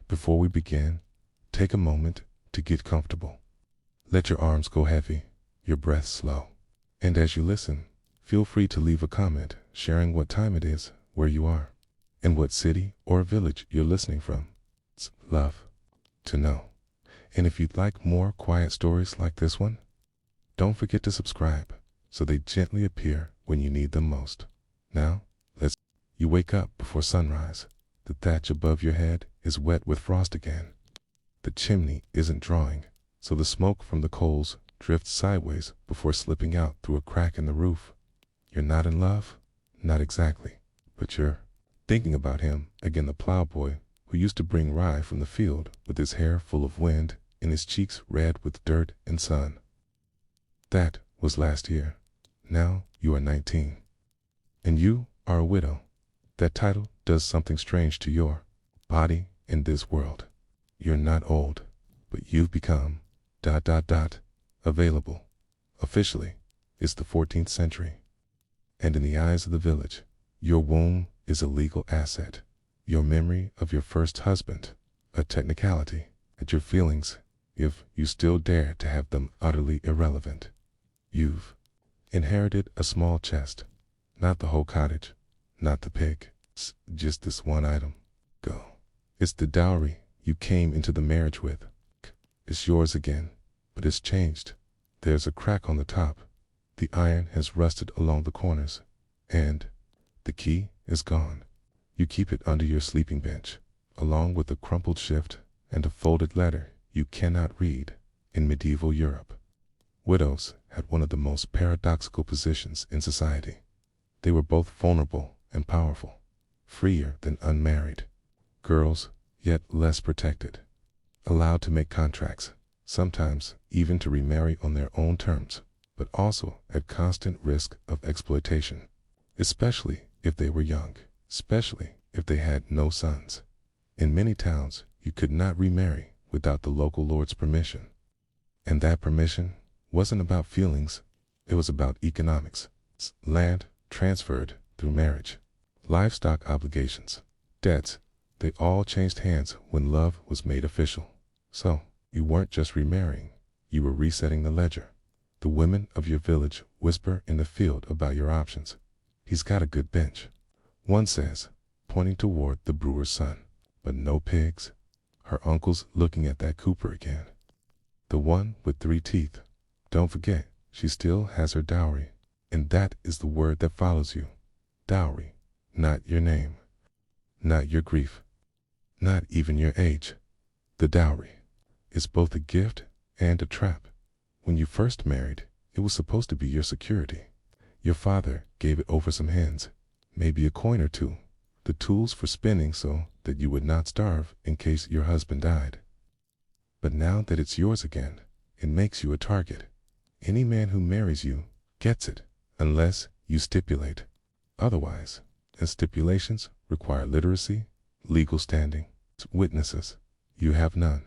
Before we begin, take a moment to get comfortable. Let your arms go heavy, your breath slow. And as you listen, feel free to leave a comment sharing what time it is, where you are, and what city or village you're listening from. It's love to know. And if you'd like more quiet stories like this one, don't forget to subscribe so they gently appear when you need them most. Now, you wake up before sunrise. The thatch above your head is wet with frost again. The chimney isn't drawing, so the smoke from the coals drifts sideways before slipping out through a crack in the roof. You're not in love? Not exactly, but you're thinking about him again, the plowboy who used to bring rye from the field with his hair full of wind and his cheeks red with dirt and sun. That was last year. Now you are 19. And you are a widow. That title does something strange to your body in this world. You're not old, but you've become ... available. Officially, it's the 14th century. And in the eyes of the village, your womb is a legal asset. Your memory of your first husband, a technicality, and your feelings, if you still dare to have them, utterly irrelevant. You've inherited a small chest, not the whole cottage, not the pig, just this one item. Go. It's the dowry you came into the marriage with. It's yours again, but it's changed. There's a crack on the top. The iron has rusted along the corners, and the key is gone. You keep it under your sleeping bench, along with a crumpled shift and a folded letter you cannot read. In medieval Europe, widows had one of the most paradoxical positions in society. They were both vulnerable and powerful, freer than unmarried girls, yet less protected, allowed to make contracts, sometimes even to remarry on their own terms, but also at constant risk of exploitation, especially if they were young, especially if they had no sons. In many towns, you could not remarry without the local lord's permission. And that permission wasn't about feelings, it was about economics. Land transferred through marriage, livestock obligations, debts, they all changed hands when love was made official. So, you weren't just remarrying, you were resetting the ledger. The women of your village whisper in the field about your options. He's got a good bench, one says, pointing toward the brewer's son. But no pigs. Her uncle's looking at that cooper again. The one with 3 teeth. Don't forget, she still has her dowry. And that is the word that follows you. Dowry. Not your name. Not your grief. Not even your age. The dowry is both a gift and a trap. When you first married, it was supposed to be your security. Your father gave it over some hens, maybe a coin or two, the tools for spinning so that you would not starve in case your husband died. But now that it's yours again, it makes you a target. Any man who marries you gets it, unless you stipulate otherwise. And stipulations require literacy, legal standing, witnesses. You have none.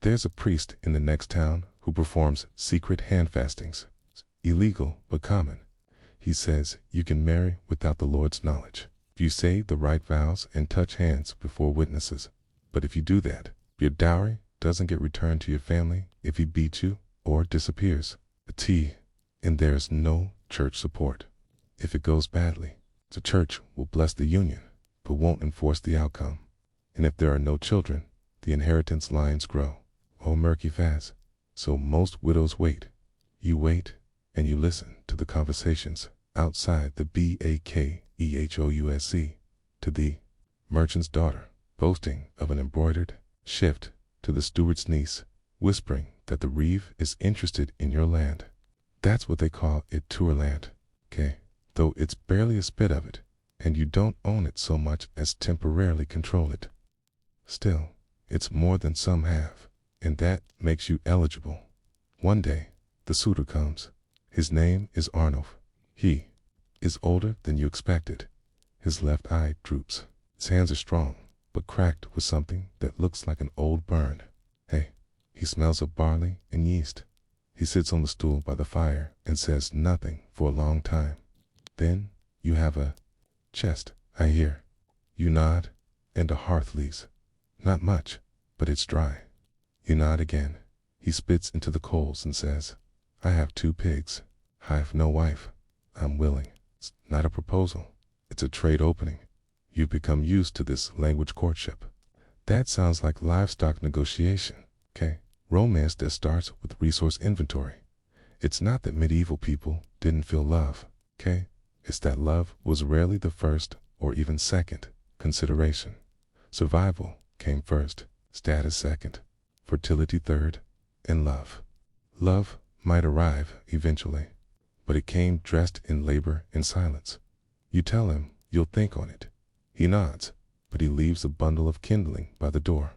There's a priest in the next town who performs secret hand fastings. Illegal but common. He says you can marry without the Lord's knowledge if you say the right vows and touch hands before witnesses. But if you do that, your dowry doesn't get returned to your family if he beats you or disappears. And there's no church support. If it goes badly, the church will bless the union, but won't enforce the outcome. And if there are no children, the inheritance lines grow. Oh, murky fast. So most widows wait. You wait, and you listen to the conversations outside the bakehouse, to the merchant's daughter boasting of an embroidered shift, to the steward's niece whispering that the reeve is interested in your land. That's what they call it, tour land, though it's barely a spit of it, and you don't own it so much as temporarily control it. Still, it's more than some have, and that makes you eligible. One day, the suitor comes. His name is Arnulf. He is older than you expected. His left eye droops. His hands are strong, but cracked with something that looks like an old burn. He smells of barley and yeast. He sits on the stool by the fire and says nothing for a long time. Then you have a chest, I hear. You nod, and a hearth lease. Not much, but it's dry. You nod again. He spits into the coals and says, I have 2 pigs. I've no wife. I'm willing. It's not a proposal. It's a trade opening. You've become used to this language courtship. That sounds like livestock negotiation, okay? Romance that starts with resource inventory. It's not that medieval people didn't feel love, okay? It's that love was rarely the first or even second consideration. Survival came first, status second, fertility third, and love. Love might arrive eventually, but it came dressed in labor and silence. You tell him you'll think on it. He nods, but he leaves a bundle of kindling by the door.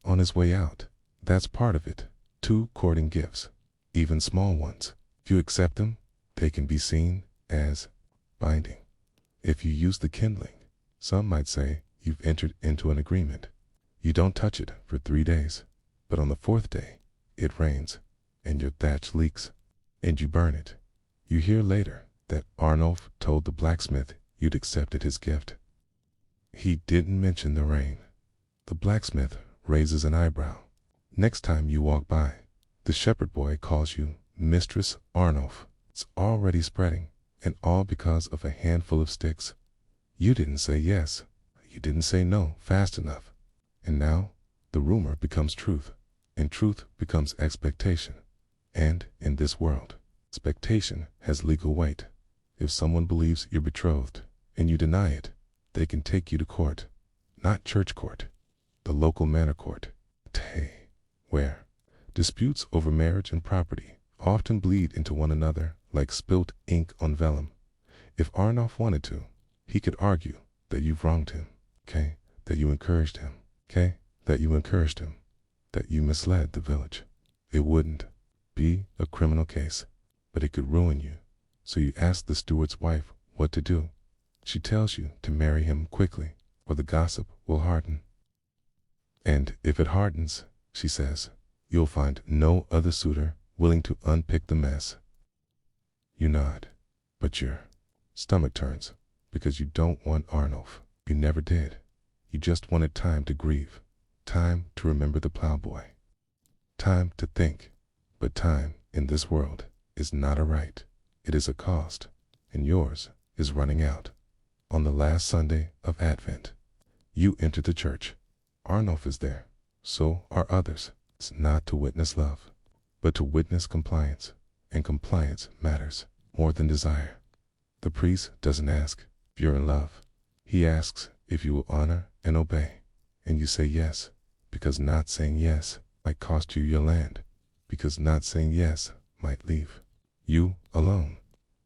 On his way out, that's part of it. 2 courting gifts, even small ones. If you accept them, they can be seen as binding. If you use the kindling, some might say you've entered into an agreement. You don't touch it for 3 days, but on the 4th day, it rains, and your thatch leaks, and you burn it. You hear later that Arnulf told the blacksmith you'd accepted his gift. He didn't mention the rain. The blacksmith raises an eyebrow. Next time you walk by, the shepherd boy calls you Mistress Arnulf. It's already spreading, and all because of a handful of sticks. You didn't say yes. You didn't say no fast enough. And now, the rumor becomes truth, and truth becomes expectation. And in this world, expectation has legal weight. If someone believes you're betrothed, and you deny it, they can take you to court. Not church court, the local manor court, where disputes over marriage and property often bleed into one another like spilt ink on vellum. If Arnulf wanted to, he could argue that you've wronged him, okay? That you encouraged him, okay? That you encouraged him, that you misled the village. It wouldn't be a criminal case, but it could ruin you. So you ask the steward's wife what to do. She tells you to marry him quickly, or the gossip will harden. And if it hardens, she says, you'll find no other suitor willing to unpick the mess. You nod, but your stomach turns, because you don't want Arnulf. You never did. You just wanted time to grieve, time to remember the plowboy, time to think. But time in this world is not a right. It is a cost, and yours is running out. On the last Sunday of Advent, you enter the church. Arnulf is there. So are others. It's not to witness love, but to witness compliance. And compliance matters more than desire. The priest doesn't ask if you're in love. He asks if you will honor and obey. And you say yes, because not saying yes might cost you your land. Because not saying yes might leave you alone.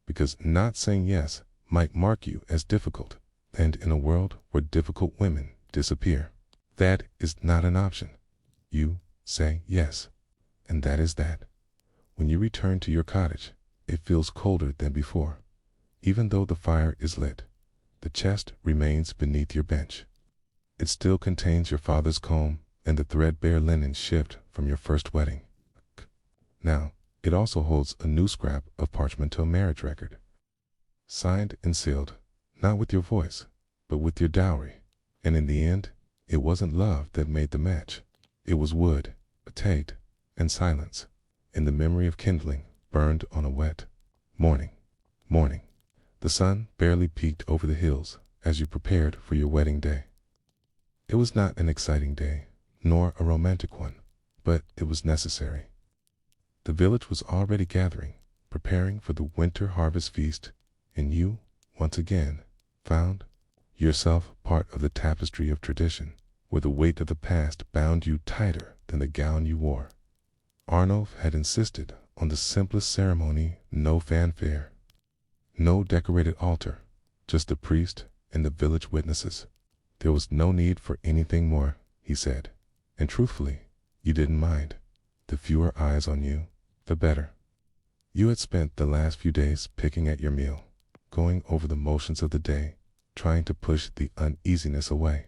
Because not saying yes might mark you as difficult. And in a world where difficult women disappear, that is not an option. You say yes, and that is that. When you return to your cottage, it feels colder than before. Even though the fire is lit, the chest remains beneath your bench. It still contains your father's comb and the threadbare linen shift from your first wedding. Now, it also holds a new scrap of parchment marriage record. Signed and sealed, not with your voice, but with your dowry. And in the end, it wasn't love that made the match. It was wood, a taint, and silence, in the memory of kindling burned on a wet morning. The sun barely peeked over the hills as you prepared for your wedding day. It was not an exciting day, nor a romantic one, but it was necessary. The village was already gathering, preparing for the winter harvest feast, and you, once again, found yourself part of the tapestry of tradition, where the weight of the past bound you tighter than the gown you wore. Arnulf had insisted on the simplest ceremony, no fanfare, no decorated altar, just the priest and the village witnesses. There was no need for anything more, he said, and truthfully, you didn't mind. The fewer eyes on you, the better. You had spent the last few days picking at your meal, going over the motions of the day, trying to push the uneasiness away.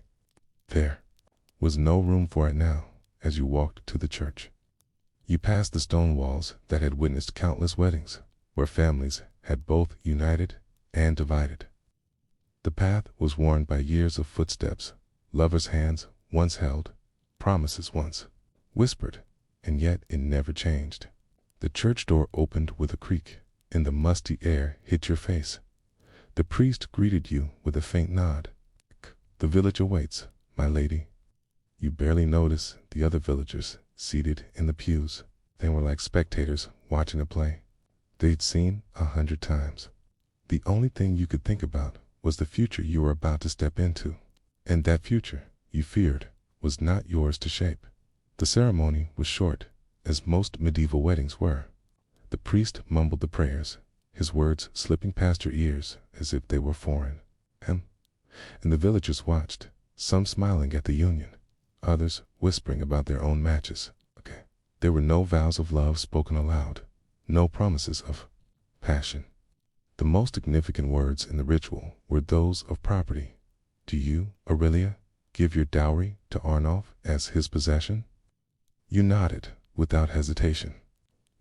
There was no room for it now as you walked to the church. You passed the stone walls that had witnessed countless weddings, where families had both united and divided. The path was worn by years of footsteps, lovers' hands once held, promises once whispered, and yet it never changed. The church door opened with a creak, and the musty air hit your face. The priest greeted you with a faint nod. The village awaits, my lady. You barely notice the other villagers seated in the pews. They were like spectators watching a play they'd seen 100 times. The only thing you could think about was the future you were about to step into, and that future, you feared, was not yours to shape. The ceremony was short, as most medieval weddings were. The priest mumbled the prayers, his words slipping past your ears as if they were foreign. And the villagers watched, some smiling at the union, others whispering about their own matches. There were no vows of love spoken aloud, no promises of passion. The most significant words in the ritual were those of property. Do you, Aurelia, give your dowry to Arnulf as his possession? You nodded without hesitation.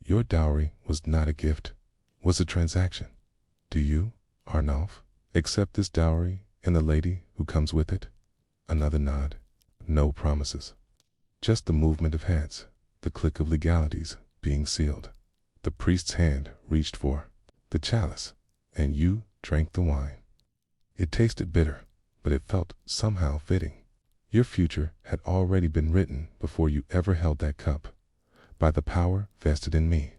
Your dowry was not a gift, was a transaction. Do you, Arnulf, accept this dowry and the lady who comes with it? Another nod. No promises. Just the movement of heads, the click of legalities being sealed. The priest's hand reached for the chalice, and you drank the wine. It tasted bitter, but it felt somehow fitting. Your future had already been written before you ever held that cup. By the power vested in me,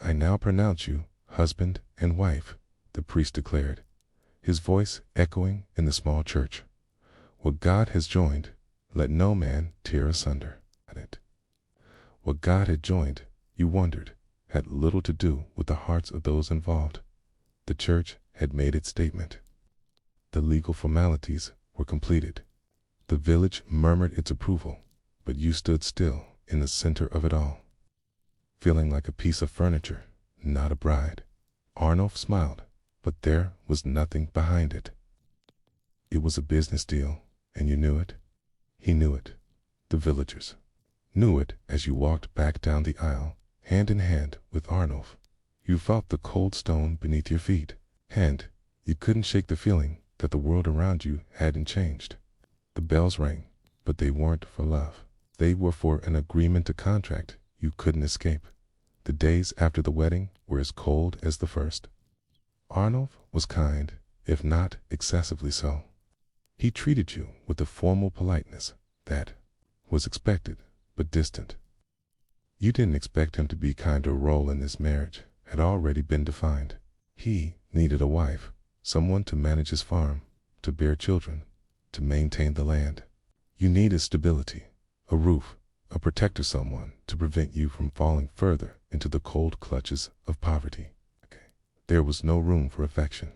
I now pronounce you husband and wife, the priest declared, his voice echoing in the small church. What God has joined, let no man tear asunder. What God had joined, you wondered, had little to do with the hearts of those involved. The church had made its statement. The legal formalities were completed. The village murmured its approval, but you stood still in the center of it all, feeling like a piece of furniture, not a bride. Arnulf smiled, but there was nothing behind it. It was a business deal, and you knew it. He knew it. The villagers knew it as you walked back down the aisle, hand in hand with Arnulf. You felt the cold stone beneath your feet, and you couldn't shake the feeling that the world around you hadn't changed. The bells rang, but they weren't for love. They were for an agreement to contract you couldn't escape. The days after the wedding were as cold as the first. Arnulf was kind, if not excessively so. He treated you with a formal politeness that was expected but distant. You didn't expect him to be kind. Or role in this marriage had already been defined. He needed a wife, someone to manage his farm, to bear children, to maintain the land. You needed stability, a roof, a protector, someone to prevent you from falling further into the cold clutches of poverty. There was no room for affection.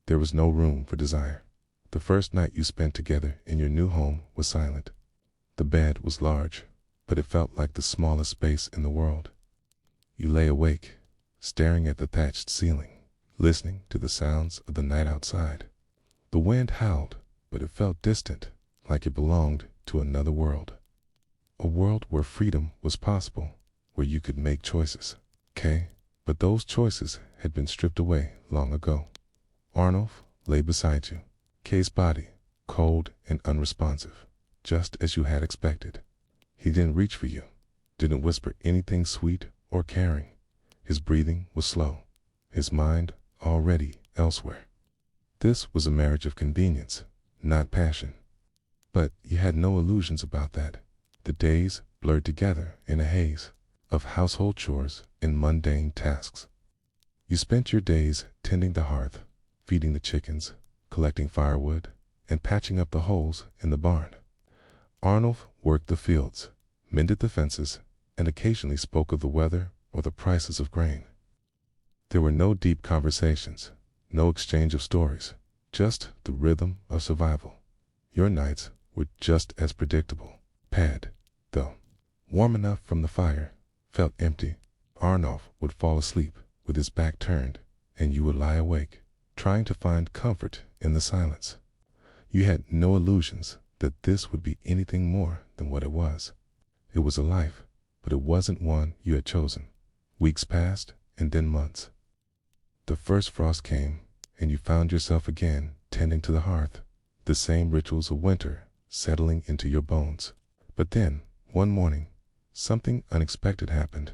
There was no room for desire. The first night you spent together in your new home was silent. The bed was large, but it felt like the smallest space in the world. You lay awake, staring at the thatched ceiling, listening to the sounds of the night outside. The wind howled, but it felt distant, like it belonged to another world. A world where freedom was possible, where you could make choices. But those choices had been stripped away long ago. Arnulf lay beside you, Kay's body, cold and unresponsive, just as you had expected. He didn't reach for you, didn't whisper anything sweet or caring. His breathing was slow, his mind already elsewhere. This was a marriage of convenience, not passion. But you had no illusions about that. The days blurred together in a haze of household chores and mundane tasks. You spent your days tending the hearth, feeding the chickens, collecting firewood, and patching up the holes in the barn. Arnulf worked the fields, mended the fences, and occasionally spoke of the weather or the prices of grain. There were no deep conversations, no exchange of stories, just the rhythm of survival. Your nights were just as predictable. Pad, though, warm enough from the fire, felt empty. Arnulf would fall asleep with his back turned, and you would lie awake, trying to find comfort in the silence. You had no illusions that this would be anything more than what it was. It was a life, but it wasn't one you had chosen. Weeks passed, and then months. The first frost came, and you found yourself again tending to the hearth, the same rituals of winter settling into your bones. But then, one morning, something unexpected happened.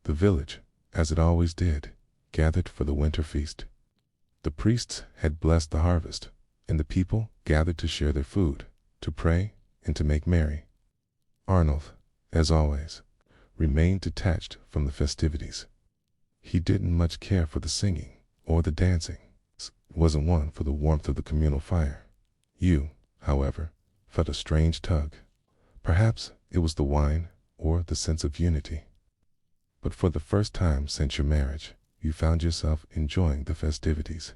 The village, as it always did, gathered for the winter feast. The priests had blessed the harvest, and the people gathered to share their food, to pray, and to make merry. Arnulf, as always, remained detached from the festivities. He didn't much care for the singing or the dancing, wasn't one for the warmth of the communal fire. You, however, felt a strange tug. Perhaps it was the wine or the sense of unity. But for the first time since your marriage, you found yourself enjoying the festivities,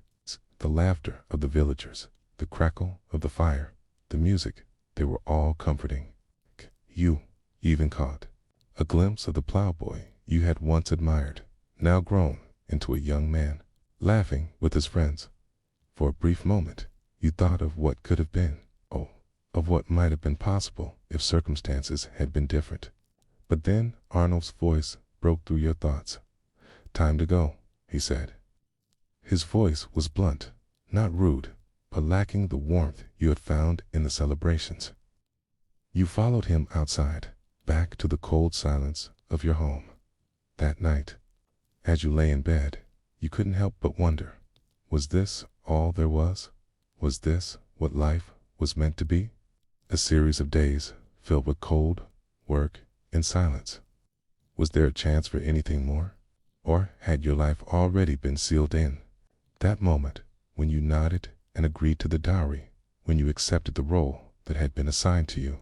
the laughter of the villagers, the crackle of the fire, the music. They were all comforting. You even caught a glimpse of the plowboy you had once admired, now grown into a young man, laughing with his friends. For a brief moment, you thought of what could have been, of what might have been possible if circumstances had been different. But then Arnold's voice broke through your thoughts. "Time to go," he said. His voice was blunt, not rude, but lacking the warmth you had found in the celebrations. You followed him outside, back to the cold silence of your home. That night, as you lay in bed, you couldn't help but wonder, was this all there was? Was this what life was meant to be? A series of days filled with cold, work, and silence. Was there a chance for anything more? Or had your life already been sealed in? That moment, when you nodded and agreed to the dowry, when you accepted the role that had been assigned to you,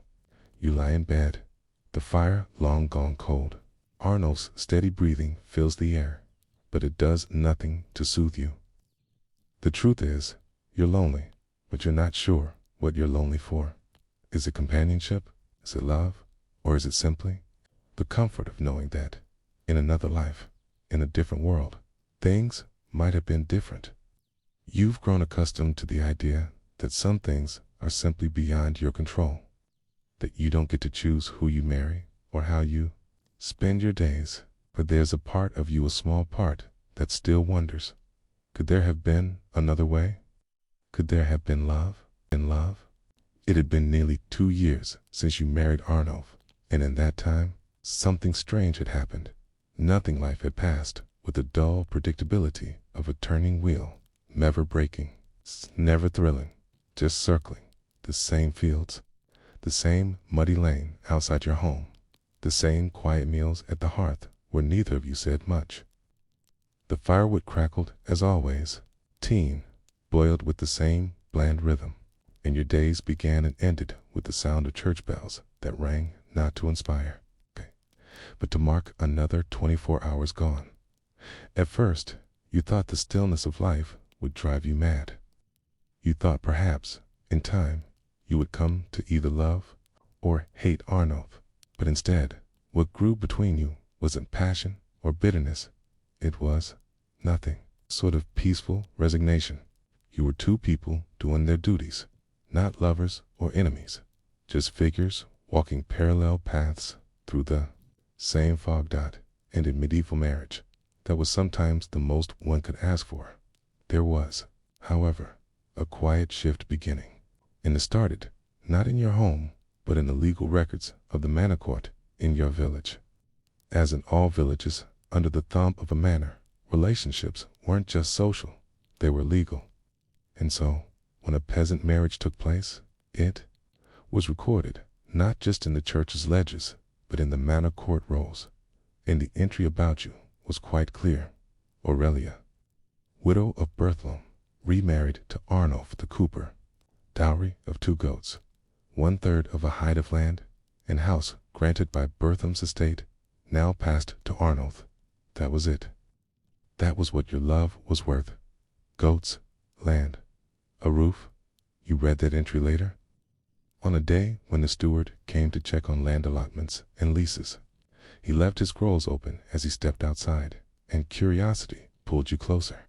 you lie in bed, the fire long gone cold. Arnold's steady breathing fills the air, but it does nothing to soothe you. The truth is, you're lonely, but you're not sure what you're lonely for. Is it companionship? Is it love? Or is it simply the comfort of knowing that, in another life, in a different world, things might have been different? You've grown accustomed to the idea that some things are simply beyond your control, that you don't get to choose who you marry or how you spend your days. But there's a part of you, a small part, that still wonders, could there have been another way? Could there have been love? In love? It had been nearly 2 years since you married Arnulf, and in that time, something strange had happened. Nothing life had passed with the dull predictability of a turning wheel, never breaking, never thrilling, just circling, the same fields, the same muddy lane outside your home, the same quiet meals at the hearth where neither of you said much. The firewood crackled as always, tea boiled with the same bland rhythm, and your days began and ended with the sound of church bells that rang not to inspire, but to mark another 24 hours gone. At first, you thought the stillness of life would drive you mad. You thought perhaps, in time, you would come to either love or hate Arnulf, but instead, what grew between you wasn't passion or bitterness. It was nothing, sort of peaceful resignation. You were two people doing their duties, not lovers or enemies, just figures walking parallel paths through the same fog dot. And in medieval marriage, that was sometimes the most one could ask for. There was, however, a quiet shift beginning, and it started not in your home, but in the legal records of the manor court in your village. As in all villages under the thumb of a manor, relationships weren't just social, they were legal. And so, when a peasant marriage took place, it was recorded not just in the church's ledgers, but in the manor court rolls. And the entry about you was quite clear. Aurelia, widow of Berthelm, remarried to Arnulf the cooper, dowry of 2 goats, 1/3 of a hide of land, and house granted by Berthelm's estate, now passed to Arnulf. That was it. That was what your love was worth. Goats, land, a roof. You read that entry later. On a day when the steward came to check on land allotments and leases, he left his scrolls open as he stepped outside, and curiosity pulled you closer.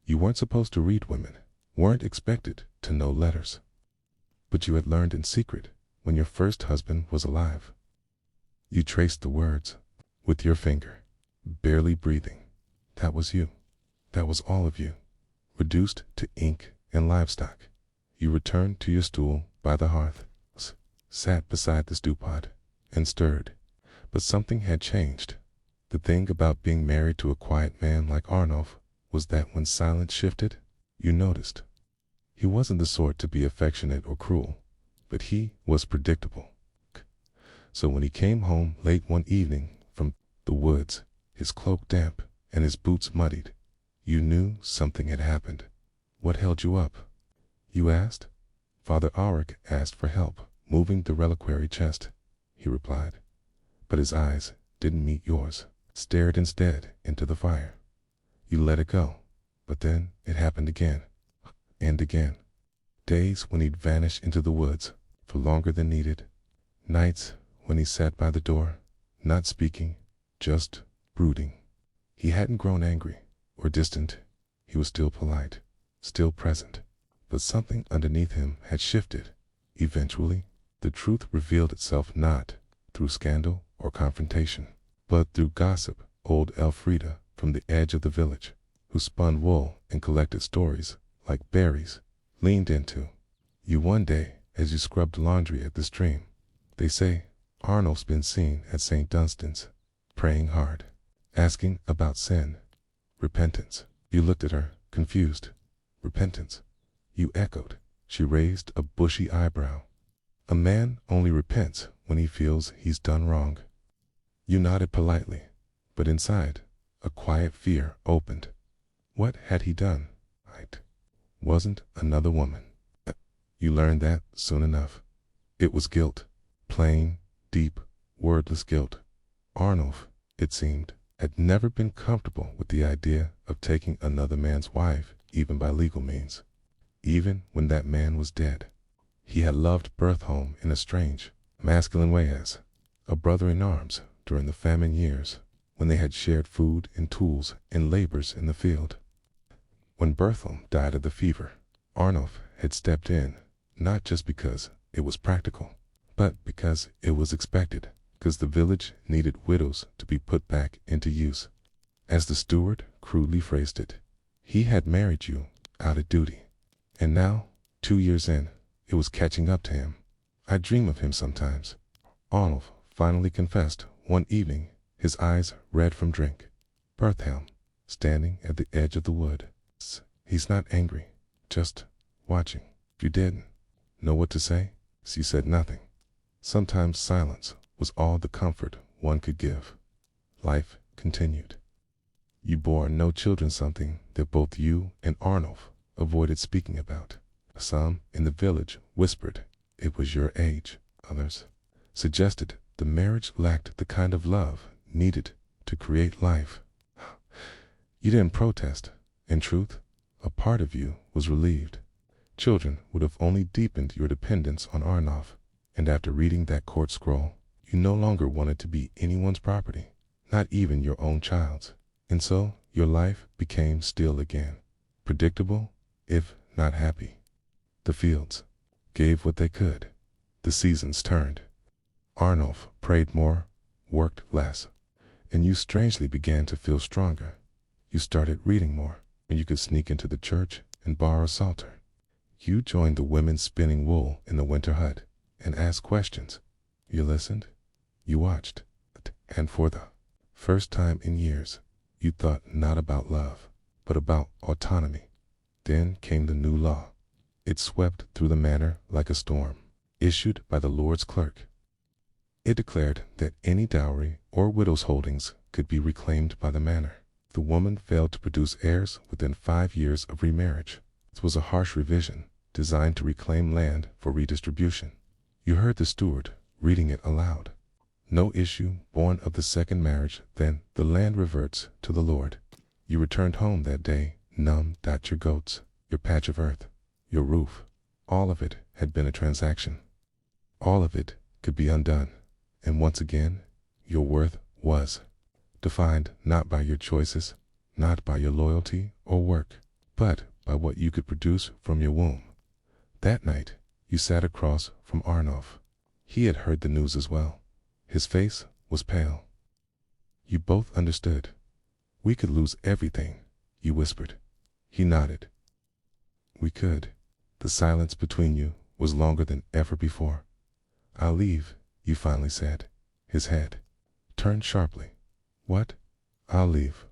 You weren't supposed to read women, weren't expected to know letters. But you had learned in secret when your first husband was alive. You traced the words with your finger, barely breathing. That was you. That was all of you, reduced to ink and livestock. You returned to your stool by the hearth, sat beside the stew pot, and stirred. But something had changed. The thing about being married to a quiet man like Arnulf was that when silence shifted, you noticed. He wasn't the sort to be affectionate or cruel, but he was predictable. So when he came home late one evening from the woods, his cloak damp and his boots muddied, you knew something had happened. What held you up? You asked. Father Auric asked for help, moving the reliquary chest, he replied. But his eyes didn't meet yours, stared instead into the fire. You let it go, but then it happened again, and again. Days when he'd vanish into the woods for longer than needed. Nights when he sat by the door, not speaking, just brooding. He hadn't grown angry or distant. He was still polite, still present. But something underneath him had shifted. Eventually, the truth revealed itself not through scandal or confrontation, but through gossip. Old Elfrida from the edge of the village, who spun wool and collected stories like berries, leaned into you one day as you scrubbed laundry at the stream. They say Arnulf's been seen at St. Dunstan's, praying hard, asking about sin, repentance. You looked at her, confused. Repentance, you echoed. She raised a bushy eyebrow. A man only repents when he feels he's done wrong. You nodded politely, but inside, a quiet fear opened. What had he done? It wasn't another woman. You learned that soon enough. It was guilt. Plain, deep, wordless guilt. Arnulf, it seemed, had never been comfortable with the idea of taking another man's wife, even by legal means. Even when that man was dead. He had loved Bertholm in a strange, masculine way as a brother in arms during the famine years, when they had shared food and tools and labors in the field. When Bertholm died of the fever, Arnulf had stepped in, not just because it was practical, but because it was expected, because the village needed widows to be put back into use. As the steward crudely phrased it, he had married you out of duty. And now, 2 years in, it was catching up to him. I dream of him sometimes. Arnulf finally confessed one evening, his eyes red from drink. Bertholm, standing at the edge of the wood. He's not angry, just watching. You didn't know what to say, so you said nothing. Sometimes silence was all the comfort one could give. Life continued. You bore no children, something that both you and Arnulf avoided speaking about. Some in the village whispered it was your age. Others suggested the marriage lacked the kind of love needed to create life. You didn't protest. In truth, a part of you was relieved. Children would have only deepened your dependence on Arnulf, and after reading that court scroll, you no longer wanted to be anyone's property, not even your own child's. And so your life became still again, predictable, if not happy. The fields gave what they could. The seasons turned. Arnulf prayed more, worked less, and you strangely began to feel stronger. You started reading more, and you could sneak into the church and borrow psalter. You joined the women spinning wool in the winter hut and asked questions. You listened, you watched, and for the first time in years, you thought not about love, but about autonomy. Then came the new law. It swept through the manor like a storm, issued by the Lord's clerk. It declared that any dowry or widow's holdings could be reclaimed by the manor. The woman failed to produce heirs within 5 years of remarriage. It was a harsh revision designed to reclaim land for redistribution. You heard the steward reading it aloud. No issue born of the second marriage, then the land reverts to the Lord. You returned home that day, numb. Your goats, your patch of earth, your roof, all of it had been a transaction. All of it could be undone, and once again, your worth was defined not by your choices, not by your loyalty or work, but by what you could produce from your womb. That night, you sat across from Arnulf. He had heard the news as well. His face was pale. You both understood. We could lose everything, you whispered. He nodded. We could. The silence between you was longer than ever before. I'll leave, you finally said. His head turned sharply. What? I'll leave.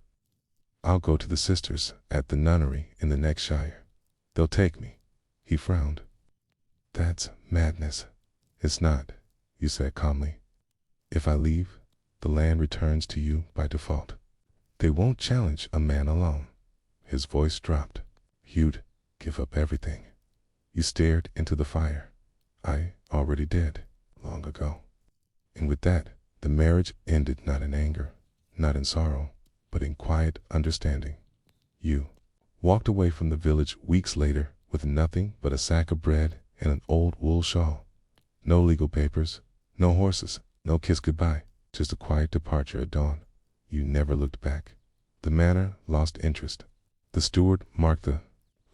I'll go to the sisters at the nunnery in the next shire. They'll take me. He frowned. That's madness. It's not, you said calmly. If I leave, the land returns to you by default. They won't challenge a man alone. His voice dropped. You'd give up everything. You stared into the fire. I already did, long ago. And with that, the marriage ended not in anger, not in sorrow, but in quiet understanding. You walked away from the village weeks later with nothing but a sack of bread and an old wool shawl. No legal papers, no horses, no kiss goodbye, just a quiet departure at dawn. You never looked back. The manor lost interest. The steward marked the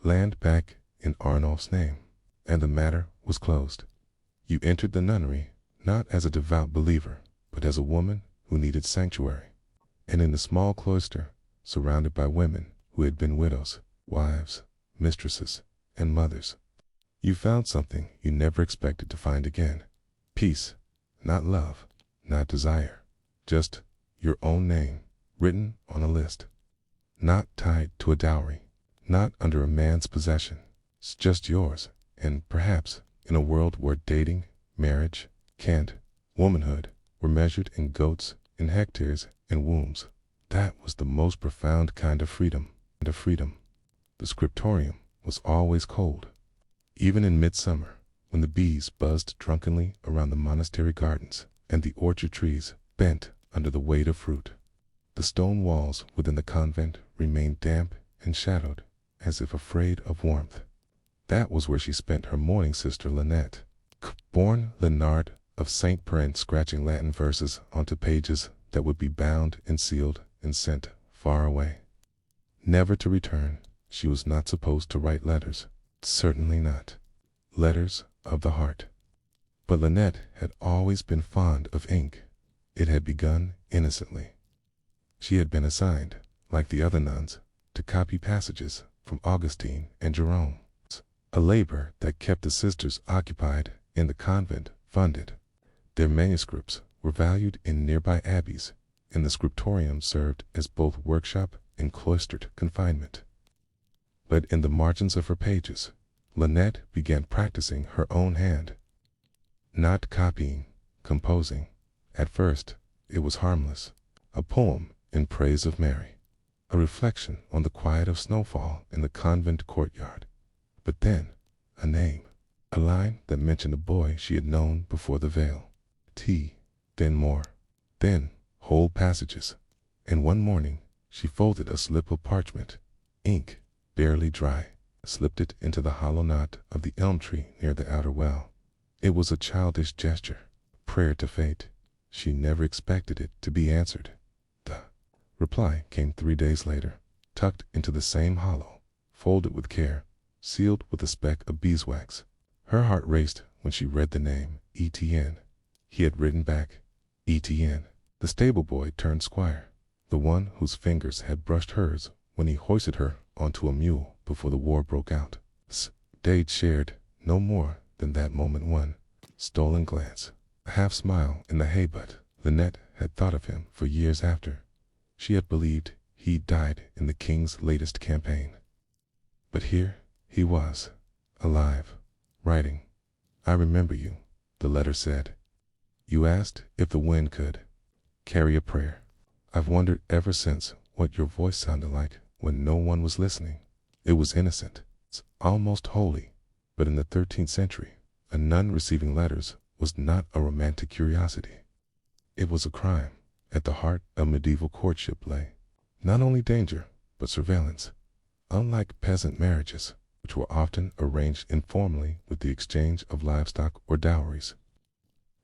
land back in Arnulf's name, and the matter was closed. You entered the nunnery not as a devout believer, but as a woman who needed sanctuary. And in the small cloister, surrounded by women who had been widows, wives, mistresses, and mothers, you found something you never expected to find again. Peace, not love, not desire, just your own name written on a list. Not tied to a dowry, not under a man's possession. It's just yours, and perhaps in a world where dating, marriage, cant, womanhood were measured in goats, in hectares, and wombs, that was the most profound kind of freedom. The scriptorium was always cold. Even in midsummer, when the bees buzzed drunkenly around the monastery gardens and the orchard trees bent under the weight of fruit, the stone walls within the convent remained damp and shadowed, as if afraid of warmth. That was where she spent her mourning sister Lynette, born Leonard of Saint Perrin, scratching Latin verses onto pages that would be bound and sealed and sent far away. Never to return. She was not supposed to write letters. Certainly not. Letters of the heart. But Lynette had always been fond of ink. It had begun innocently. She had been assigned, like the other nuns, to copy passages from Augustine and Jerome, a labor that kept the sisters occupied and the convent funded. Their manuscripts were valued in nearby abbeys, and the scriptorium served as both workshop and cloistered confinement. But in the margins of her pages, Lynette began practicing her own hand. Not copying, composing. At first, it was harmless. A poem in praise of Mary. A reflection on the quiet of snowfall in the convent courtyard. But then, a name. A line that mentioned a boy she had known before the veil. Then more. Then, whole passages. And one morning, she folded a slip of parchment, ink, barely dry, slipped it into the hollow knot of the elm tree near the outer well. It was a childish gesture, prayer to fate. She never expected it to be answered. The reply came 3 days later, tucked into the same hollow, folded with care, sealed with a speck of beeswax. Her heart raced when she read the name, Etienne. He had written back, Etienne, the stable boy turned squire, the one whose fingers had brushed hers when he hoisted her onto a mule before the war broke out. They'd shared no more than that moment, one stolen glance, a half smile in the hay-butt. Lynette had thought of him for years after. She had believed he died in the king's latest campaign. But here he was, alive, writing. I remember you, the letter said. You asked if the wind could carry a prayer. I've wondered ever since what your voice sounded like when no one was listening. It was innocent, almost holy. But in the 13th century, a nun receiving letters was not a romantic curiosity. It was a crime. At the heart of medieval courtship lay not only danger, but surveillance. Unlike peasant marriages, which were often arranged informally with the exchange of livestock or dowries,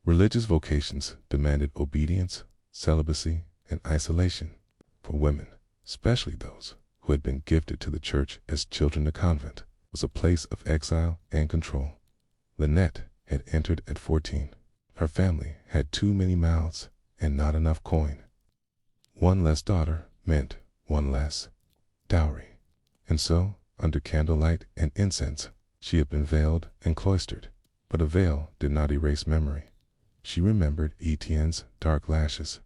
religious vocations demanded obedience, celibacy, and isolation. For women, especially those who had been gifted to the church as children, the convent was a place of exile and control. Lynette had entered at 14. Her family had too many mouths and not enough coin. One less daughter meant one less dowry. And so, under candlelight and incense, she had been veiled and cloistered. But a veil did not erase memory. She remembered Etienne's dark lashes.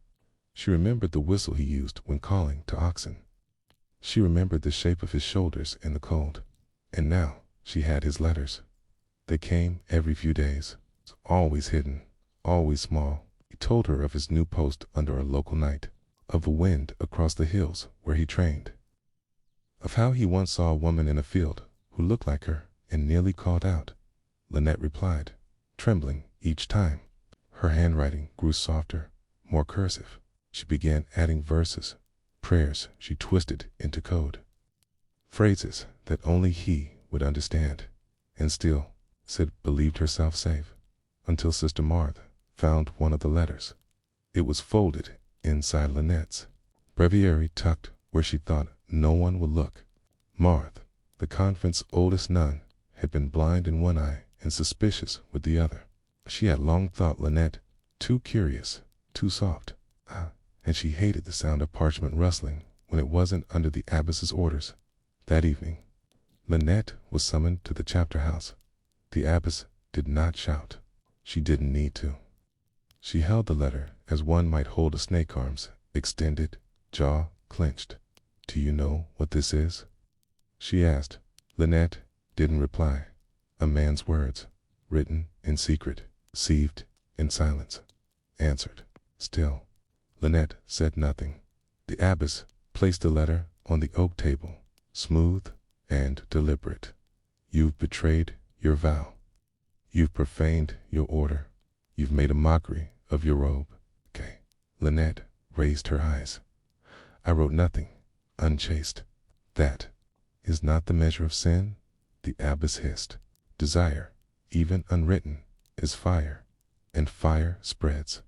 She remembered the whistle he used when calling to oxen. She remembered the shape of his shoulders in the cold. And now she had his letters. They came every few days, always hidden, always small. He told her of his new post under a local night, of the wind across the hills where he trained, of how he once saw a woman in a field who looked like her and nearly called out. Lynette replied, trembling each time. Her handwriting grew softer, more cursive. She began adding verses, prayers she twisted into code, phrases that only he would understand. And still, Sid believed herself safe, until Sister Martha found one of the letters. It was folded inside Lynette's breviary, tucked where she thought no one would look. Martha, the convent's oldest nun, had been blind in one eye and suspicious with the other. She had long thought Lynette too curious, too soft, and she hated the sound of parchment rustling when it wasn't under the abbess's orders. That evening, Lynette was summoned to the chapter house. The abbess did not shout. She didn't need to. She held the letter as one might hold a snake, arms extended, jaw clenched. Do you know what this is? She asked. Lynette didn't reply. A man's words, written in secret, received in silence, answered. Still, Lynette said nothing. The abbess placed the letter on the oak table, smooth and deliberate. You've betrayed your vow. You've profaned your order. You've made a mockery of your robe. Okay. Lynette raised her eyes. I wrote nothing, unchaste. That is not the measure of sin, the abbess hissed. Desire, even unwritten, is fire, and fire spreads.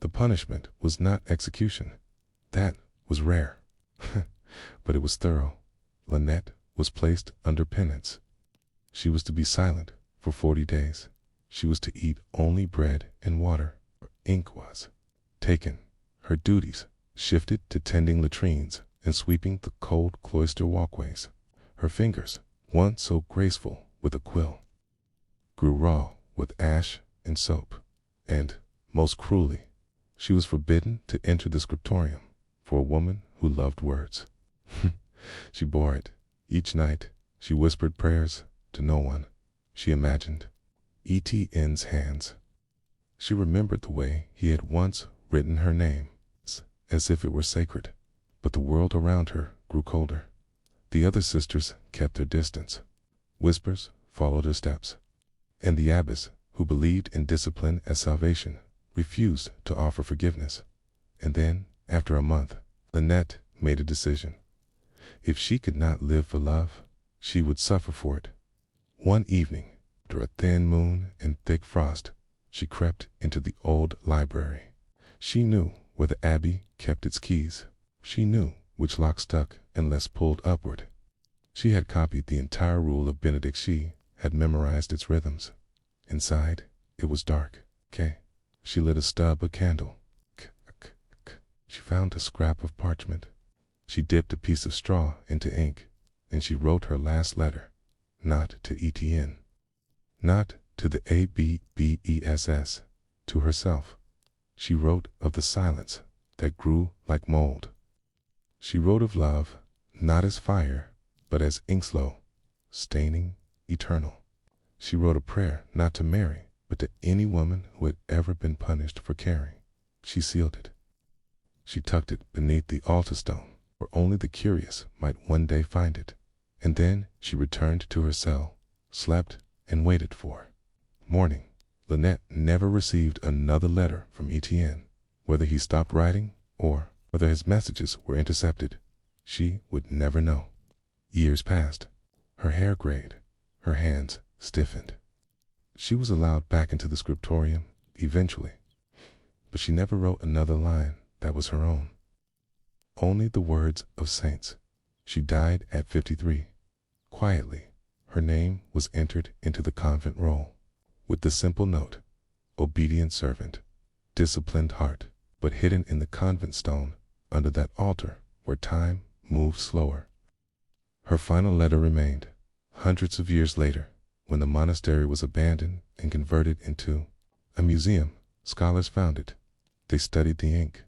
The punishment was not execution. That was rare. But it was thorough. Lynette was placed under penance. She was to be silent for 40 days. She was to eat only bread and water. Her ink was taken. Her duties shifted to tending latrines and sweeping the cold cloister walkways. Her fingers, once so graceful with a quill, grew raw with ash and soap. And, most cruelly, she was forbidden to enter the scriptorium for a woman who loved words. She bore it. Each night, she whispered prayers to no one. She imagined Etienne's hands. She remembered the way he had once written her name, as if it were sacred. But the world around her grew colder. The other sisters kept their distance. Whispers followed her steps. And the abbess, who believed in discipline as salvation, refused to offer forgiveness. And then, after a month, Lynette made a decision. If she could not live for love, she would suffer for it. One evening, after a thin moon and thick frost, she crept into the old library. She knew where the abbey kept its keys. She knew which lock stuck unless pulled upward. She had copied the entire rule of Benedict. She had memorized its rhythms. Inside, it was dark. She lit a stub of candle. She found a scrap of parchment. She dipped a piece of straw into ink, and she wrote her last letter, not to Etienne, not to the ABBESS, to herself. She wrote of the silence that grew like mold. She wrote of love, not as fire, but as ink slow, staining, eternal. She wrote a prayer not to Mary, but to any woman who had ever been punished for caring. She sealed it. She tucked it beneath the altar stone, where only the curious might one day find it. And then she returned to her cell, slept, and waited for morning. Lynette never received another letter from Etienne. Whether he stopped writing or whether his messages were intercepted, she would never know. Years passed. Her hair grayed. Her hands stiffened. She was allowed back into the scriptorium eventually, but she never wrote another line that was her own. Only the words of saints. She died at 53. Quietly, her name was entered into the convent roll, with the simple note, obedient servant, disciplined heart, but hidden in the convent stone under that altar where time moved slower. Her final letter remained, hundreds of years later, when the monastery was abandoned and converted into A museum, scholars found it. They studied the ink.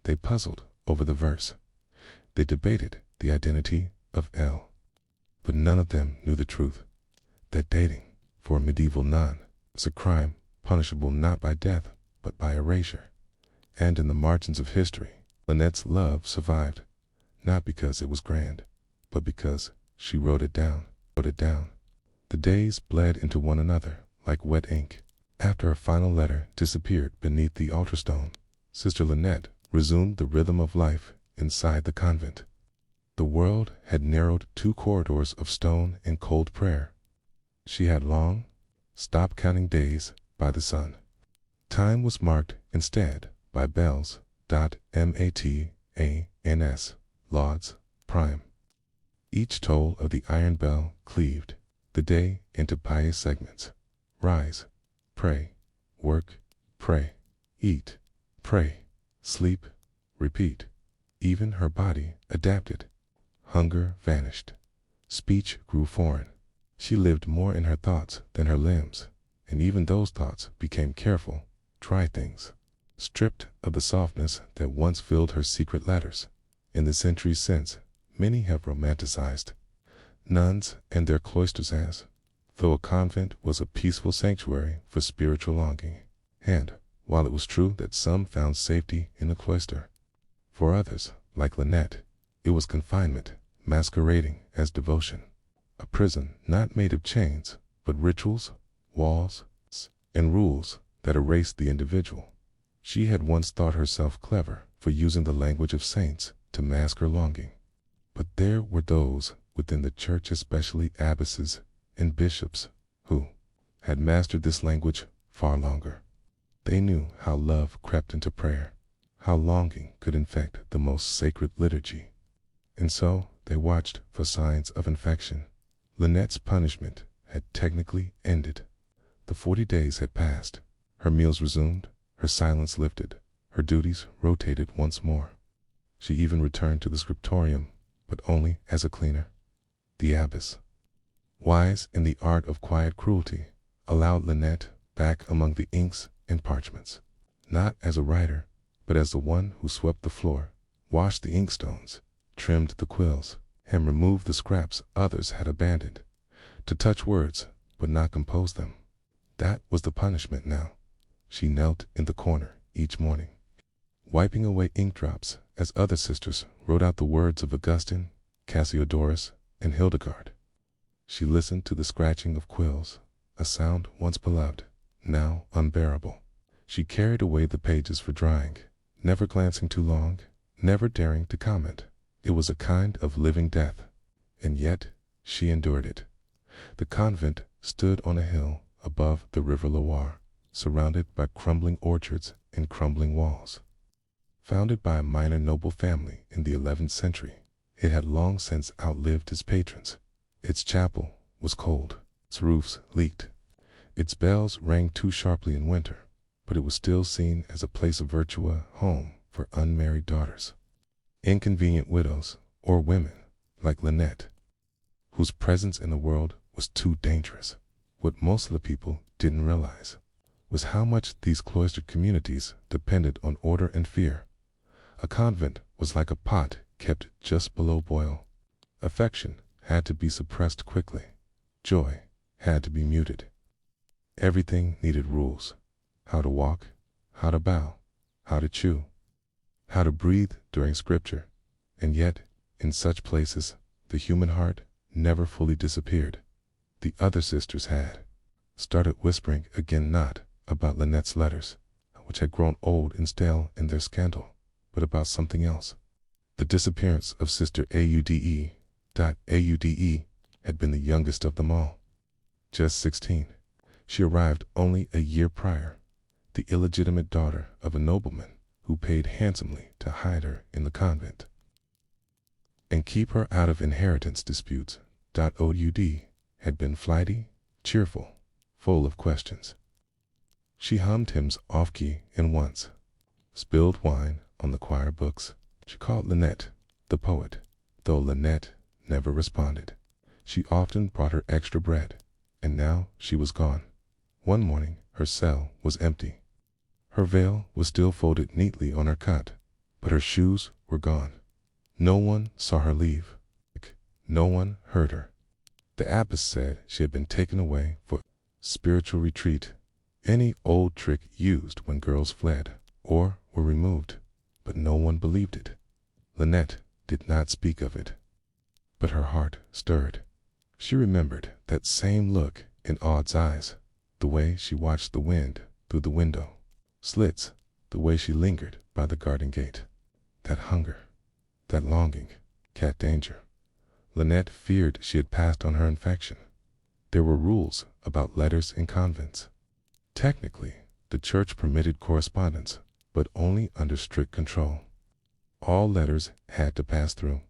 They puzzled over the verse. They debated the identity of L. But none of them knew the truth, that dating, for a medieval nun, was a crime punishable not by death, but by erasure. And in the margins of history, Lynette's love survived, not because it was grand, but because she wrote it down. The days bled into one another like wet ink. After her final letter disappeared beneath the altar stone, Sister Lynette resumed the rhythm of life inside the convent. The world had narrowed 2 corridors of stone and cold prayer. She had long stopped counting days by the sun. Time was marked instead by bells, matans, lauds, prime. Each toll of the iron bell cleaved the day into pious segments. Rise, pray, work, pray, eat, pray, sleep, repeat. Even her body adapted. Hunger vanished. Speech grew foreign. She lived more in her thoughts than her limbs, and even those thoughts became careful, dry things, stripped of the softness that once filled her secret letters. In the centuries since, many have romanticized nuns and their cloisters as though a convent was a peaceful sanctuary for spiritual longing. And, while it was true that some found safety in the cloister, for others, like Lynette, it was confinement masquerading as devotion. A prison not made of chains, but rituals, walls, and rules that erased the individual. She had once thought herself clever for using the language of saints to mask her longing. But there were those within the church, especially abbesses and bishops, who had mastered this language far longer. They knew how love crept into prayer, how longing could infect the most sacred liturgy. And so they watched for signs of infection. Lynette's punishment had technically ended. The 40 days had passed. Her meals resumed, her silence lifted, her duties rotated once more. She even returned to the scriptorium, but only as a cleaner. The abbess, wise in the art of quiet cruelty, allowed Lynette back among the inks and parchments, not as a writer, but as the one who swept the floor, washed the inkstones, trimmed the quills, and removed the scraps others had abandoned, to touch words but not compose them. That was the punishment now. She knelt in the corner each morning, wiping away ink drops as other sisters wrote out the words of Augustine, Cassiodorus, and Hildegard. She listened to the scratching of quills, a sound once beloved, now unbearable. She carried away the pages for drying, never glancing too long, never daring to comment. It was a kind of living death, and yet she endured it. The convent stood on a hill above the river Loire, surrounded by crumbling orchards and crumbling walls. Founded by a minor noble family in the 11th century, it had long since outlived its patrons. Its chapel was cold, its roofs leaked, its bells rang too sharply in winter, but it was still seen as a place of virtue, a home for unmarried daughters, inconvenient widows, or women like Lynette, whose presence in the world was too dangerous. What most of the people didn't realize was how much these cloistered communities depended on order and fear. A convent was like a pot kept just below boil. Affection had to be suppressed quickly. Joy had to be muted. Everything needed rules: how to walk, how to bow, how to chew, how to breathe during scripture. And yet, in such places, the human heart never fully disappeared. The other sisters had started whispering again, not about Lynette's letters, which had grown old and stale in their scandal, but about something else. The disappearance of Sister Aude had been the youngest of them all. Just 16, she arrived only a year prior, the illegitimate daughter of a nobleman who paid handsomely to hide her in the convent and keep her out of inheritance disputes. Aude had been flighty, cheerful, full of questions. She hummed hymns off-key and once spilled wine on the choir books. She called Lynette the poet, though Lynette never responded. She often brought her extra bread, and now she was gone. One morning, Her cell was empty. Her veil was still folded neatly on her cot, but her shoes were gone. No one saw her leave. No one heard her. The abbess said she had been taken away for spiritual retreat, any old trick used when girls fled or were removed, but no one believed it. Lynette did not speak of it, but her heart stirred. She remembered that same look in Aude's eyes, the way she watched the wind through the window slits, the way she lingered by the garden gate. That hunger, that longing, cat danger. Lynette feared she had passed on her infection. There were rules about letters in convents. Technically, the church permitted correspondence, but only under strict control. All letters had to pass through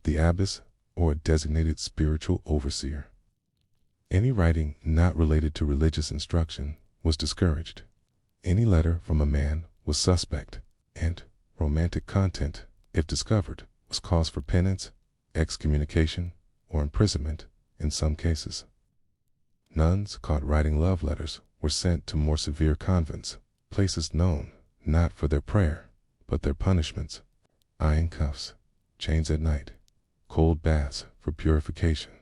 the abbess or a designated spiritual overseer. Any writing not related to religious instruction was discouraged. Any letter from a man was suspect, and romantic content, if discovered, was cause for penance, excommunication, or imprisonment in some cases. Nuns caught writing love letters were sent to more severe convents, places known not for their prayer, but their punishments: iron cuffs, chains at night, cold baths for purification,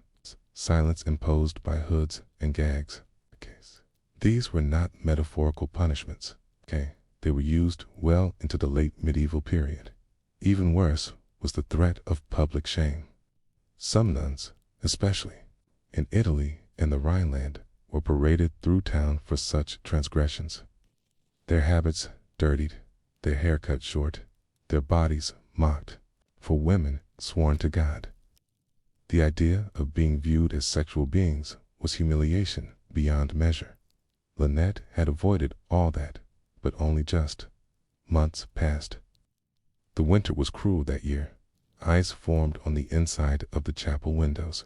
silence imposed by hoods and gags. These were not metaphorical punishments. They were used well into the late medieval period. Even worse was the threat of public shame. Some nuns, especially in Italy and the Rhineland, were paraded through town for such transgressions. Their habits dirtied, their hair cut short, their bodies mocked, for women sworn to God. The idea of being viewed as sexual beings was humiliation beyond measure. Lynette had avoided all that, but only just. Months passed. The winter was cruel that year. Ice formed on the inside of the chapel windows.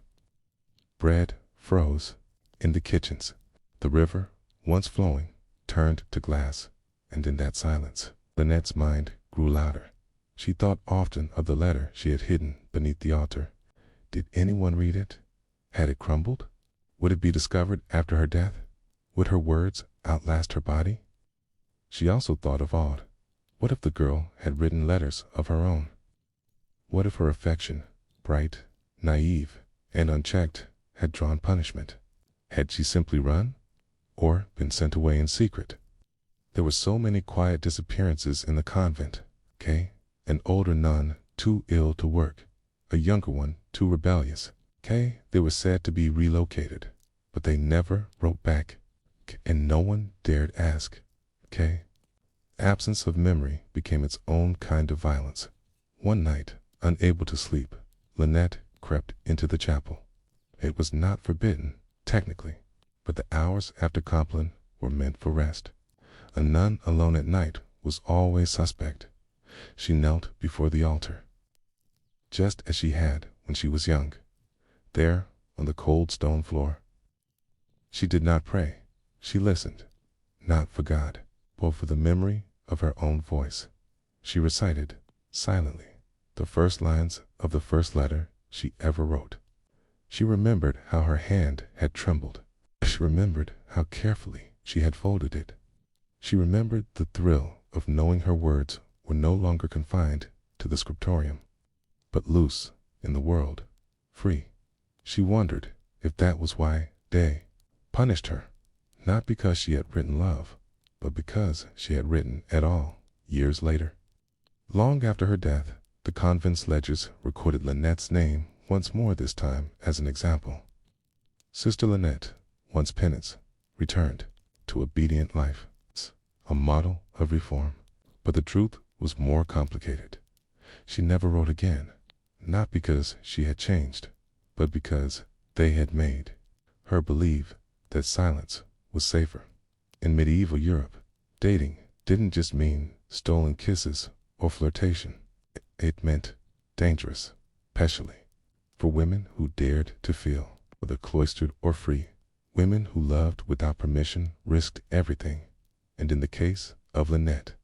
Bread froze in the kitchens. The river, once flowing, turned to glass, and in that silence, Lynette's mind grew louder. She thought often of the letter she had hidden beneath the altar. Did anyone read it? Had it crumbled? Would it be discovered after her death? Would her words outlast her body? She also thought of Aude. What if the girl had written letters of her own? What if her affection, bright, naive, and unchecked, had drawn punishment? Had she simply run? Or been sent away in secret? There were so many quiet disappearances in the convent. An older nun too ill to work, a younger one too rebellious. They were said to be relocated, but they never wrote back, and no one dared ask. Absence of memory became its own kind of violence. One night, unable to sleep, Lynette crept into the chapel. It was not forbidden, technically, but the hours after Compline were meant for rest. A nun alone at night was always suspect. She knelt before the altar, just as she had when she was young, there on the cold stone floor. She did not pray. She listened, not for God, but for the memory of her own voice. She recited, silently, the first lines of the first letter she ever wrote. She remembered how her hand had trembled. She remembered how carefully she had folded it. She remembered the thrill of knowing her words were no longer confined to the scriptorium, but loose in the world, free. She wondered if that was why they punished her, not because she had written love, but because she had written at all, years later. Long after her death, the convent's ledgers recorded Lynette's name once more, this time as an example. Sister Lynette, once penance, returned to obedient life, a model of reform. But the truth was more complicated. She never wrote again, not because she had changed, but because they had made her believe that silence was safer. In medieval Europe, dating didn't just mean stolen kisses or flirtation. It meant dangerous, especially for women who dared to feel, whether cloistered or free. Women who loved without permission risked everything, and in the case of Lynette,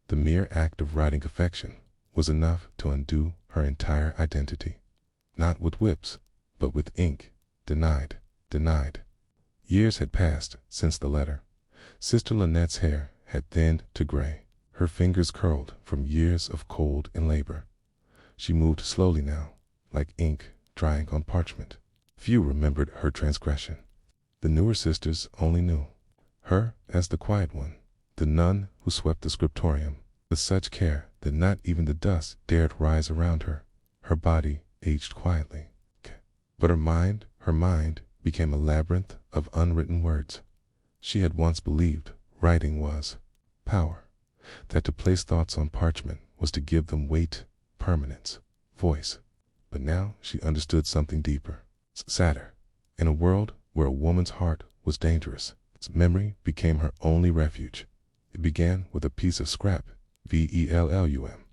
the mere act of writing affection was enough to undo her entire identity. Not with whips, but with ink. Denied. Years had passed since the letter. Sister Lynette's hair had thinned to gray. Her fingers curled from years of cold and labor. She moved slowly now, like ink drying on parchment. Few remembered her transgression. The newer sisters only knew her as the quiet one, the nun who swept the scriptorium with such care that not even the dust dared rise around her. Her body aged quietly. But her mind became a labyrinth of unwritten words. She had once believed writing was power, that to place thoughts on parchment was to give them weight, permanence, voice. But now she understood something deeper, sadder. In a world where a woman's heart was dangerous, its memory became her only refuge. It began with a piece of scrap, vellum.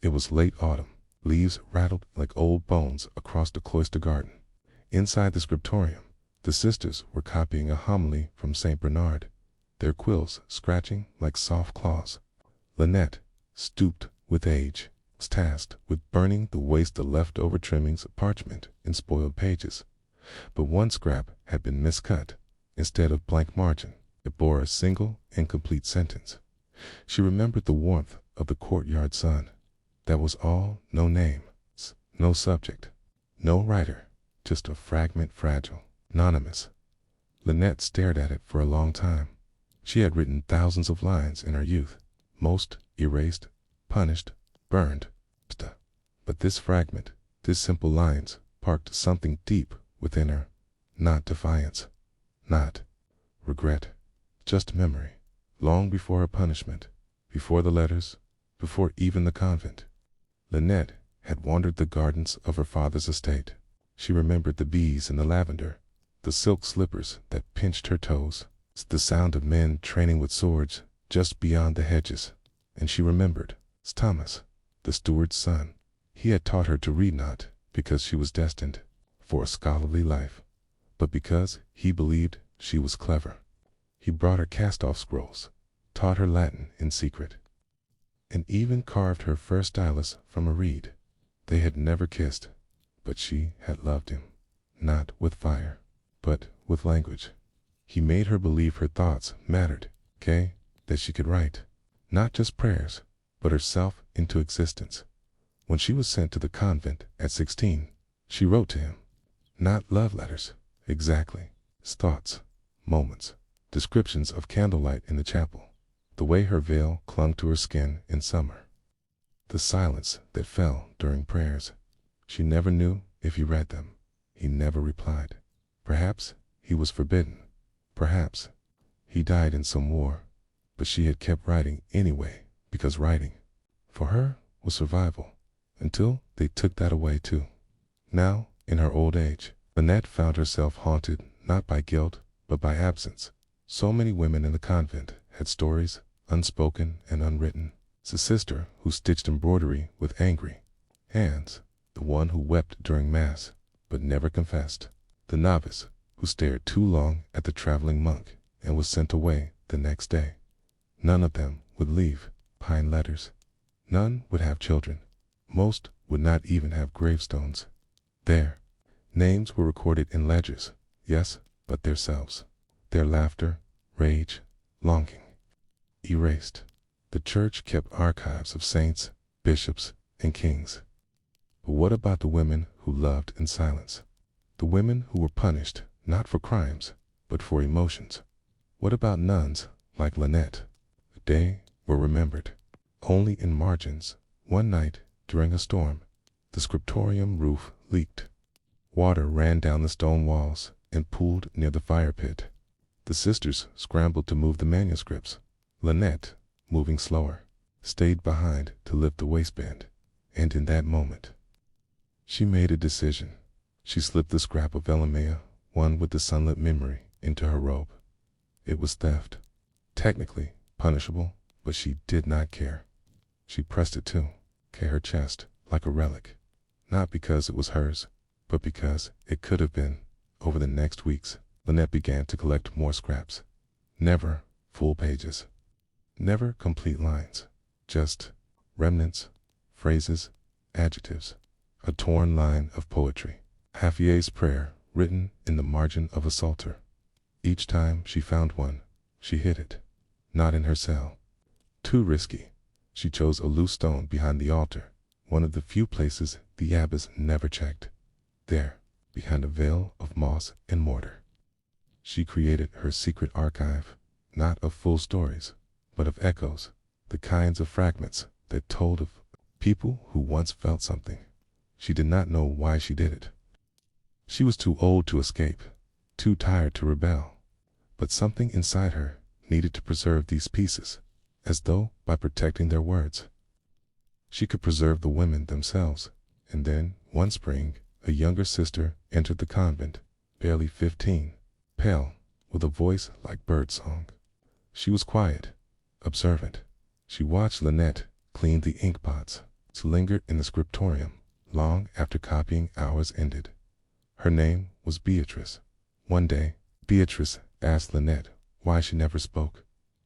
It was late autumn. Leaves rattled like old bones across the cloister garden. Inside the scriptorium, the sisters were copying a homily from St. Bernard, their quills scratching like soft claws. Lynette, stooped with age, was tasked with burning the waste of leftover trimmings of parchment in spoiled pages. But one scrap had been miscut. Instead of blank margin, it bore a single, incomplete sentence. She remembered the warmth of the courtyard sun. That was all. No name, no subject, no writer, just a fragment, fragile, anonymous. Lynette stared at it for a long time. She had written thousands of lines in her youth, most erased, punished, burned. But this fragment, these simple lines, sparked something deep within her. Not defiance, not regret, just memory. Long before her punishment, before the letters, before even the convent, Lynette had wandered the gardens of her father's estate. She remembered the bees in the lavender, the silk slippers that pinched her toes, the sound of men training with swords just beyond the hedges. And she remembered Thomas, the steward's son. He had taught her to read, not because she was destined for a scholarly life, but because he believed she was clever. He brought her cast-off scrolls, taught her Latin in secret, and even carved her first stylus from a reed. They had never kissed, but she had loved him, not with fire, but with language. He made her believe her thoughts mattered, that she could write, not just prayers, but herself into existence. When she was sent to the convent at 16, she wrote to him, not love letters, exactly, thoughts, moments, descriptions of candlelight in the chapel, the way her veil clung to her skin in summer, the silence that fell during prayers. She never knew if he read them. He never replied. Perhaps he was forbidden. Perhaps he died in some war. But she had kept writing anyway, because writing, for her, was survival, until they took that away too. Now, in her old age, Lynette found herself haunted not by guilt, but by absence. So many women in the convent had stories, unspoken and unwritten. The sister who stitched embroidery with angry hands, the one who wept during Mass, but never confessed, the novice who stared too long at the traveling monk and was sent away the next day. None of them would leave pine letters. None would have children. Most would not even have gravestones. Their names were recorded in ledgers, yes, but themselves, their laughter, rage, longing, erased. The church kept archives of saints, bishops, and kings. But what about the women who loved in silence? The women who were punished not for crimes, but for emotions? What about nuns like Lynette? They were remembered only in margins. One night, during a storm, the scriptorium roof leaked. Water ran down the stone walls and pooled near the fire pit. The sisters scrambled to move the manuscripts. Lynette, moving slower, stayed behind to lift the waistband. And in that moment, she made a decision. She slipped the scrap of vellum, one with the sunlit memory, into her robe. It was theft, technically punishable, but she did not care. She pressed it to her chest like a relic, not because it was hers, but because it could have been. Over the next weeks, Lynette began to collect more scraps. Never full pages, never complete lines, just remnants, phrases, adjectives, a torn line of poetry, Haffier's prayer written in the margin of a psalter. Each time she found one, she hid it. not in her cell. Too risky. She chose a loose stone behind the altar, one of the few places the abbess never checked. There, behind a veil of moss and mortar, she created her secret archive, not of full stories, but of echoes, the kinds of fragments that told of people who once felt something. She did not know why she did it. She was too old to escape, too tired to rebel, but something inside her needed to preserve these pieces, as though by protecting their words, she could preserve the women themselves. And then, one spring, a younger sister entered the convent, barely 15, pale, with a voice like birdsong. She was quiet, observant. She watched Lynette clean the ink pots, lingered in the scriptorium long after copying hours ended. Her name was Beatrice. One day, Beatrice asked Lynette why she never spoke.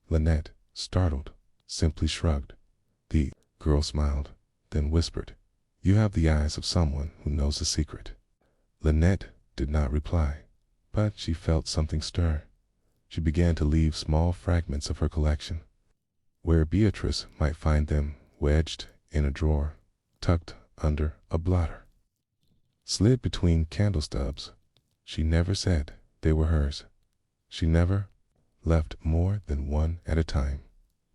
Lynette, startled, simply shrugged. The girl smiled, then whispered, "You have the eyes of someone who knows a secret." Lynette did not reply, but she felt something stir. She began to leave small fragments of her collection, where Beatrice might find them, wedged in a drawer, tucked under a blotter, slid between candle stubs. She never said they were hers. She never left more than one at a time.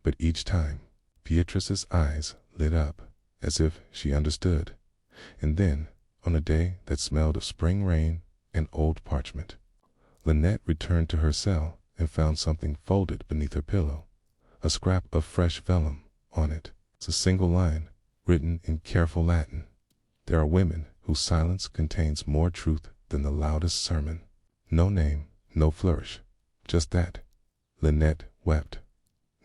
But each time, Beatrice's eyes lit up, as if she understood. And then, on a day that smelled of spring rain and old parchment, Lynette returned to her cell and found something folded beneath her pillow, a scrap of fresh vellum. On it, a single line, written in careful Latin. There are women whose silence contains more truth than the loudest sermon. No name, no flourish, just that. Lynette wept,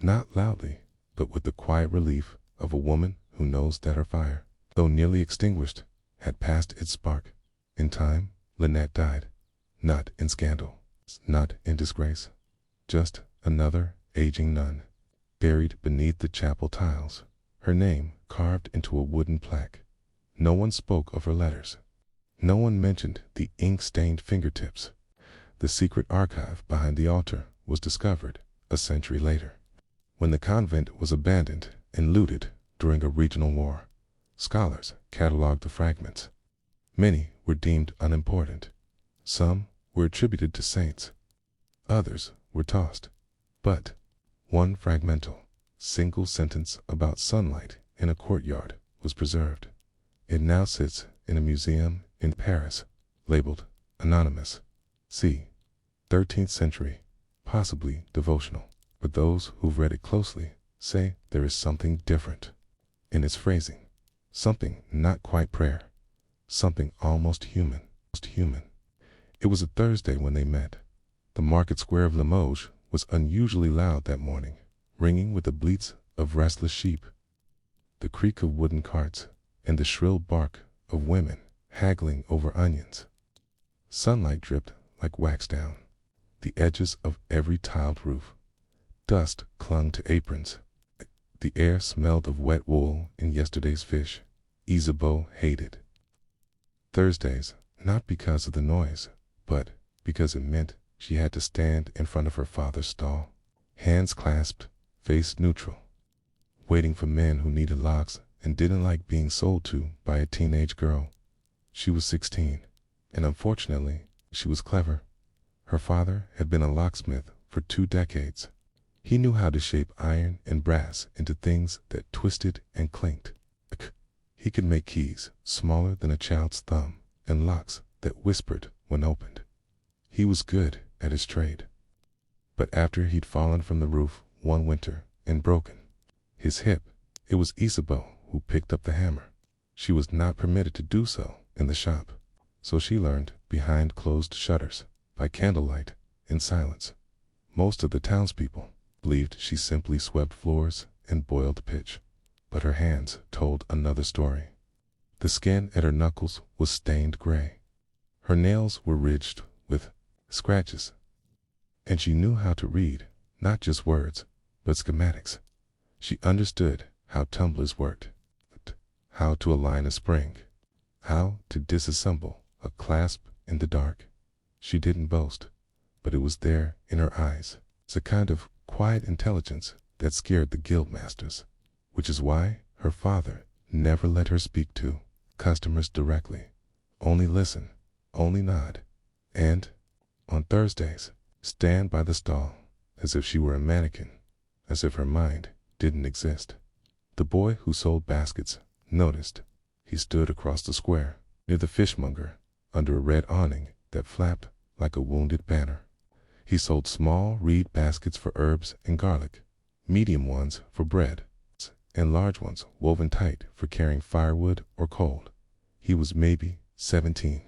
not loudly, but with the quiet relief of a woman who knows that her fire, though nearly extinguished, had passed its spark. In time, Lynette died, not in scandal, not in disgrace, just another aging nun, buried beneath the chapel tiles, her name carved into a wooden plaque. No one spoke of her letters. No one mentioned the ink-stained fingertips. The secret archive behind the altar was discovered a century later, when the convent was abandoned and looted during a regional war. Scholars cataloged the fragments. Many were deemed unimportant. Some were attributed to saints. Others were tossed. But one fragmental, single sentence about sunlight in a courtyard was preserved. It now sits in a museum in Paris, labeled Anonymous. See, 13th century, possibly devotional. But those who've read it closely say there is something different in its phrasing, something not quite prayer, something almost human. It was a Thursday when they met. The market square of Limoges was unusually loud that morning, ringing with the bleats of restless sheep, the creak of wooden carts, and the shrill bark of women haggling over onions. Sunlight dripped like wax down the edges of every tiled roof. Dust clung to aprons. The air smelled of wet wool and yesterday's fish. Isabeau hated Thursdays, not because of the noise, but because it meant she had to stand in front of her father's stall, hands clasped, face neutral, waiting for men who needed locks and didn't like being sold to by a teenage girl. She was 16, and unfortunately, she was clever. Her father had been a locksmith for 2 decades. He knew how to shape iron and brass into things that twisted and clinked. He could make keys smaller than a child's thumb and locks that whispered when opened. He was good at his trade. But after he'd fallen from the roof one winter and broken his hip, it was Isabeau who picked up the hammer. She was not permitted to do so in the shop, so she learned behind closed shutters, by candlelight, in silence. Most of the townspeople believed she simply swept floors and boiled pitch, but her hands told another story. The skin at her knuckles was stained gray. Her nails were ridged with scratches, and she knew how to read, not just words, but schematics. She understood how tumblers worked, how to align a spring, how to disassemble a clasp in the dark. She didn't boast, but it was there in her eyes. It's a kind of quiet intelligence that scared the guild masters, which is why her father never let her speak to customers directly. Only listen, only nod, and, on Thursdays, stand by the stall as if she were a mannequin, as if her mind didn't exist. The boy who sold baskets noticed. He stood across the square, near the fishmonger, under a red awning that flapped like a wounded banner. He sold small reed baskets for herbs and garlic, medium ones for bread, and large ones woven tight for carrying firewood or coal. He was maybe 17,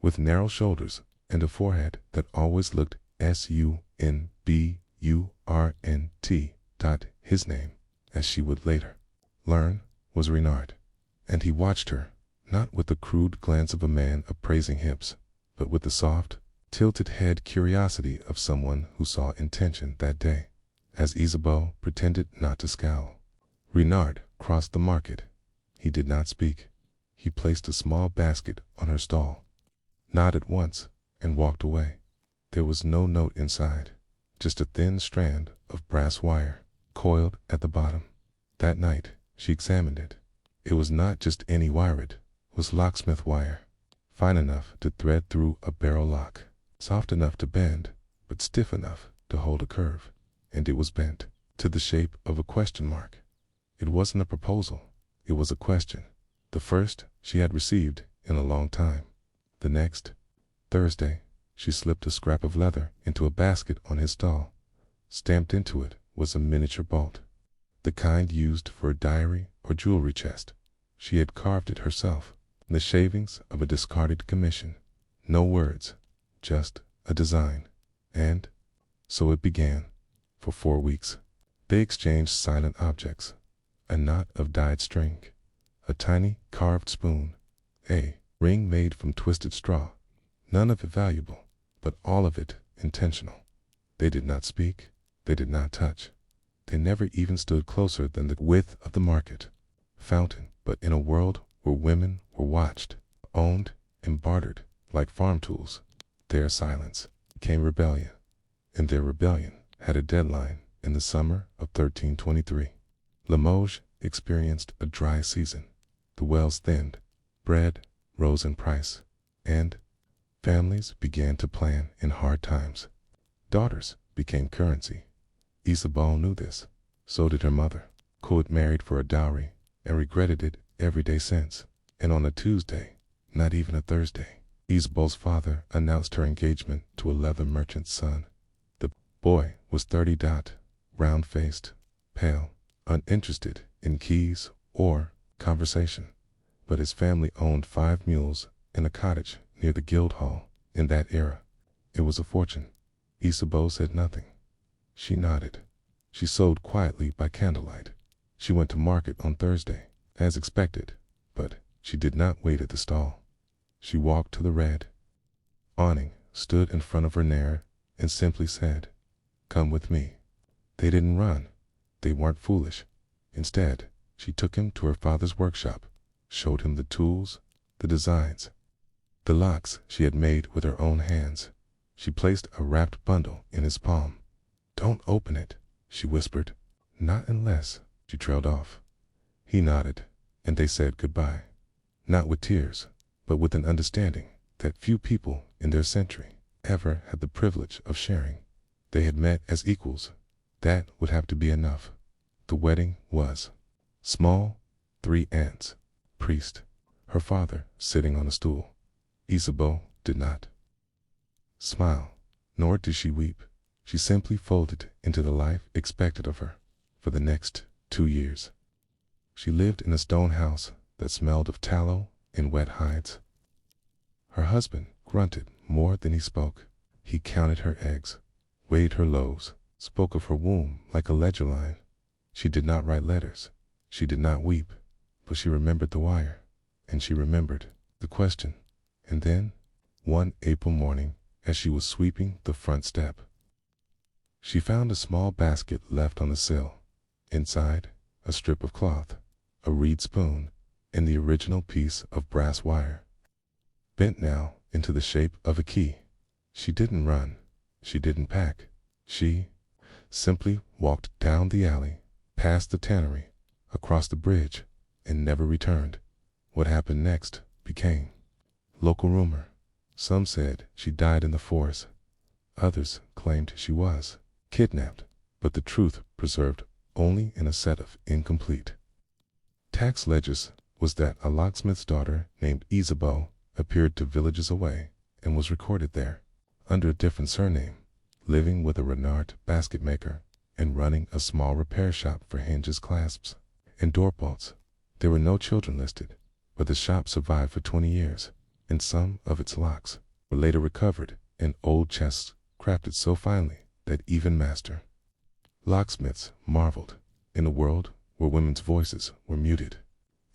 with narrow shoulders and a forehead that always looked sunburnt. His name, as she would later learn, was Renard, and he watched her, not with the crude glance of a man appraising hips, but with the soft, tilted head curiosity of someone who saw intention that day. As Isabeau pretended not to scowl, Renard crossed the market. He did not speak. He placed a small basket on her stall, nodded once, and walked away. There was no note inside, just a thin strand of brass wire, coiled at the bottom. That night, she examined it. It was not just any wire, it was locksmith wire, fine enough to thread through a barrel lock, soft enough to bend, but stiff enough to hold a curve. And it was bent to the shape of a question mark. It wasn't a proposal, it was a question, the first she had received in a long time. The next Thursday, she slipped a scrap of leather into a basket on his stall. Stamped into it was a miniature bolt, the kind used for a diary or jewelry chest. She had carved it herself, the shavings of a discarded commission. No words, just a design. And so it began. For 4 weeks, they exchanged silent objects: a knot of dyed string, a tiny carved spoon, a ring made from twisted straw. None of it valuable, but all of it intentional. They did not speak, they did not touch. They never even stood closer than the width of the market fountain. But in a world where women were watched, owned, and bartered like farm tools, their silence became rebellion, and their rebellion had a deadline in the summer of 1323. Limoges experienced a dry season. The wells thinned, bread rose in price, and families began to plan in hard times. Daughters became currency. Isabeau knew this. So did her mother, who had married for a dowry and regretted it every day since. And on a Tuesday, not even a Thursday, Isabeau's father announced her engagement to a leather merchant's son. The boy was 30, round-faced, pale, uninterested in keys or conversation. But his family owned 5 mules and a cottage near the guild hall. In that era, it was a fortune. Isabeau said nothing. She nodded. She sewed quietly by candlelight. She went to market on Thursday, as expected, but she did not wait at the stall. She walked to the red awning, stood in front of Renard, and simply said, "Come with me." They didn't run. They weren't foolish. Instead, she took him to her father's workshop, showed him the tools, the designs, the locks she had made with her own hands. She placed a wrapped bundle in his palm. "Don't open it," she whispered. "Not unless," she trailed off. He nodded, and they said goodbye. Not with tears, but with an understanding that few people in their century ever had the privilege of sharing. They had met as equals. That would have to be enough. The wedding was small. 3 aunts, priest, her father sitting on a stool. Isabeau did not smile, nor did she weep. She simply folded into the life expected of her for the next 2 years. She lived in a stone house that smelled of tallow and wet hides. Her husband grunted more than he spoke. He counted her eggs, weighed her loaves, spoke of her womb like a ledger line. She did not write letters. She did not weep, but she remembered the wire, and she remembered the question. And then, one April morning, as she was sweeping the front step, she found a small basket left on the sill. Inside, a strip of cloth, a reed spoon, and the original piece of brass wire, bent now into the shape of a key. She didn't run. She didn't pack. She simply walked down the alley, past the tannery, across the bridge, and never returned. What happened next became local rumor. Some said she died in the forest. Others claimed she was kidnapped, but the truth preserved only in a set of incomplete tax ledgers was that a locksmith's daughter named Isabeau appeared 2 villages away and was recorded there under a different surname, living with a Renard basket maker and running a small repair shop for hinges, clasps, and door bolts. There were no children listed, but the shop survived for 20 years, and some of its locks were later recovered in old chests crafted so finely that even master locksmiths marveled. In a world where women's voices were muted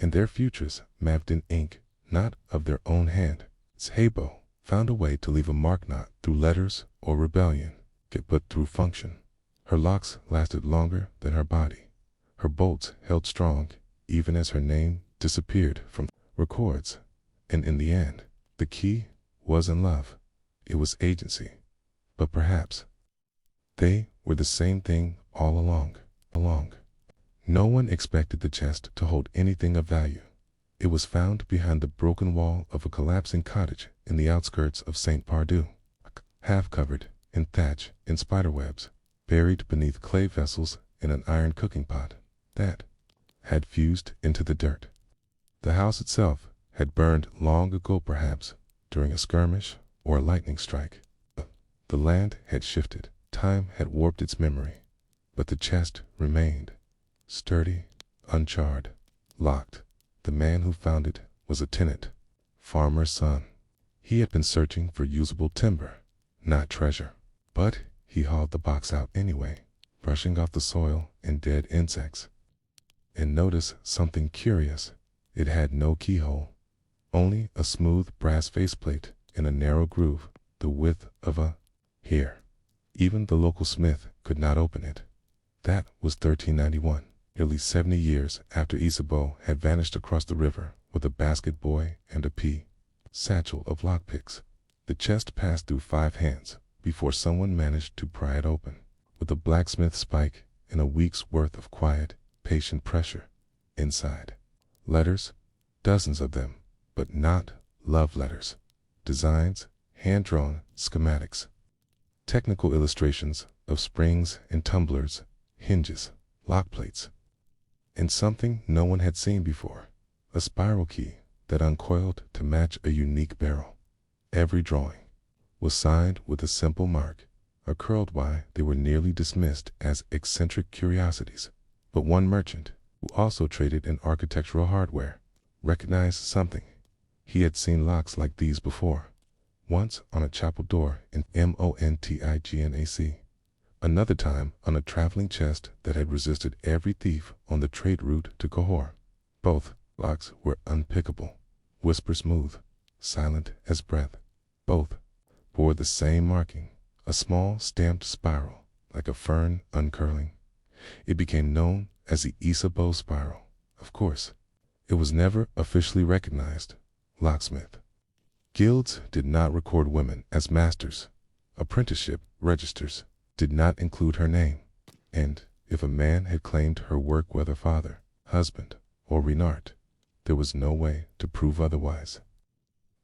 and their futures mapped in ink not of their own hand, Isabeau found a way to leave a mark not through letters or rebellion, but through function. Her locks lasted longer than her body. Her bolts held strong even as her name disappeared from records. And in the end, the key wasn't love, it was agency. But perhaps they were the same thing all along. No one expected the chest to hold anything of value. It was found behind the broken wall of a collapsing cottage in the outskirts of St. Pardieu, half covered in thatch and spiderwebs, buried beneath clay vessels in an iron cooking pot that had fused into the dirt. The house itself had burned long ago, perhaps during a skirmish or a lightning strike. The land had shifted, time had warped its memory, but the chest remained, sturdy, uncharred, locked. The man who found it was a tenant, farmer's son. He had been searching for usable timber, not treasure. But he hauled the box out anyway, brushing off the soil and dead insects. And noticed something curious. It had no keyhole, only a smooth brass faceplate in a narrow groove the width of a hair. Even the local smith could not open it. That was 1391, nearly 70 years after Isabeau had vanished across the river with a basket boy and a satchel of lockpicks. The chest passed through 5 hands before someone managed to pry it open, with a blacksmith spike and a week's worth of quiet, patient pressure. Inside, letters, dozens of them, but not love letters. Designs, hand-drawn schematics, technical illustrations of springs and tumblers, hinges, lock plates, and something no one had seen before, a spiral key that uncoiled to match a unique barrel. Every drawing was signed with a simple mark, a curled Y. They were nearly dismissed as eccentric curiosities, but one merchant, who also traded in architectural hardware, recognized something. He had seen locks like these before, once on a chapel door in Montignac, another time on a traveling chest that had resisted every thief on the trade route to Cahors. Both locks were unpickable, whisper smooth, silent as breath. Both bore the same marking, a small stamped spiral, like a fern uncurling. It became known as the Isabeau spiral. Of course, it was never officially recognized. Locksmith guilds did not record women as masters. Apprenticeship registers did not include her name. And if a man had claimed her work, whether father, husband, or Renard, there was no way to prove otherwise.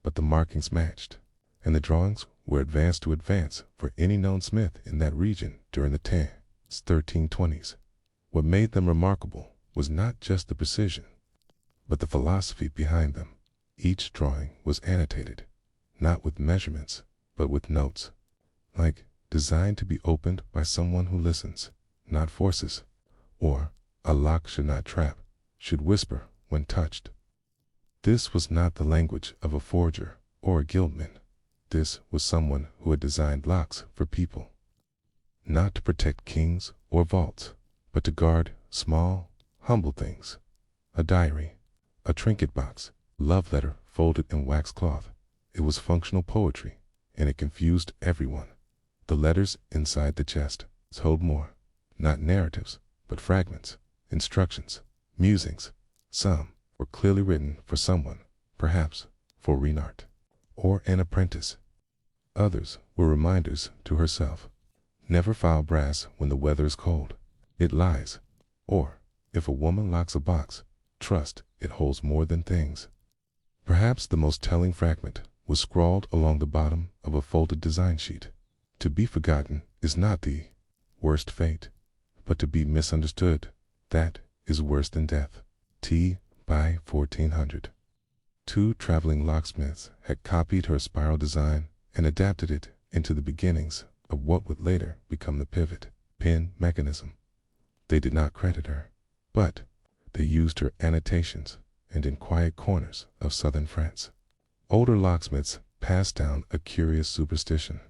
But the markings matched, and the drawings were advanced to advance for any known smith in that region during the 1320s. What made them remarkable was not just the precision, but the philosophy behind them. Each drawing was annotated, not with measurements, but with notes, like designed to be opened by someone who listens, not forces, or a lock should not trap, should whisper when touched. This was not the language of a forger or a guildman. This was someone who had designed locks for people, not to protect kings or vaults, but to guard small, humble things. A diary, a trinket box, love letter folded in wax cloth. It was functional poetry, and it confused everyone. The letters inside the chest told more, not narratives, but fragments, instructions, musings. Some were clearly written for someone, perhaps for Renard, or an apprentice. Others were reminders to herself, Never file brass when the weather is cold. It lies. Or, if a woman locks a box, trust it holds more than things. Perhaps the most telling fragment was scrawled along the bottom of a folded design sheet. To be forgotten is not the worst fate, but to be misunderstood, that is worse than death. T. by 1400. Two traveling locksmiths had copied her spiral design and adapted it into the beginnings of what would later become the pivot pin mechanism. They did not credit her, but they used her annotations, and in quiet corners of southern France, older locksmiths passed down a curious superstition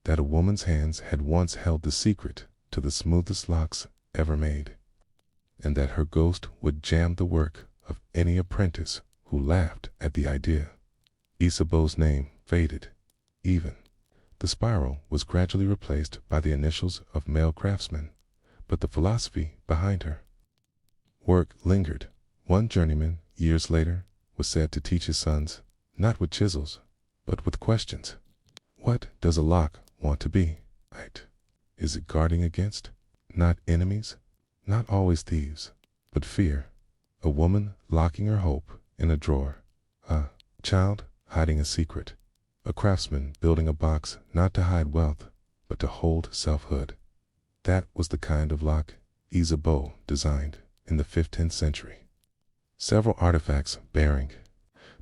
that a woman's hands had once held the secret to the smoothest locks ever made, and that her ghost would jam the work of any apprentice who laughed at the idea. Isabeau's name faded. Even the spiral was gradually replaced by the initials of male craftsmen, but the philosophy behind her work lingered. One journeyman, years later, was said to teach his sons, not with chisels, but with questions. What does a lock want to be? Right. Is it guarding against? Not enemies, not always thieves, but fear. A woman locking her hope in a drawer. A child hiding a secret. A craftsman building a box not to hide wealth, but to hold selfhood. That was the kind of lock Isabeau designed in the 15th century. Several artifacts bearing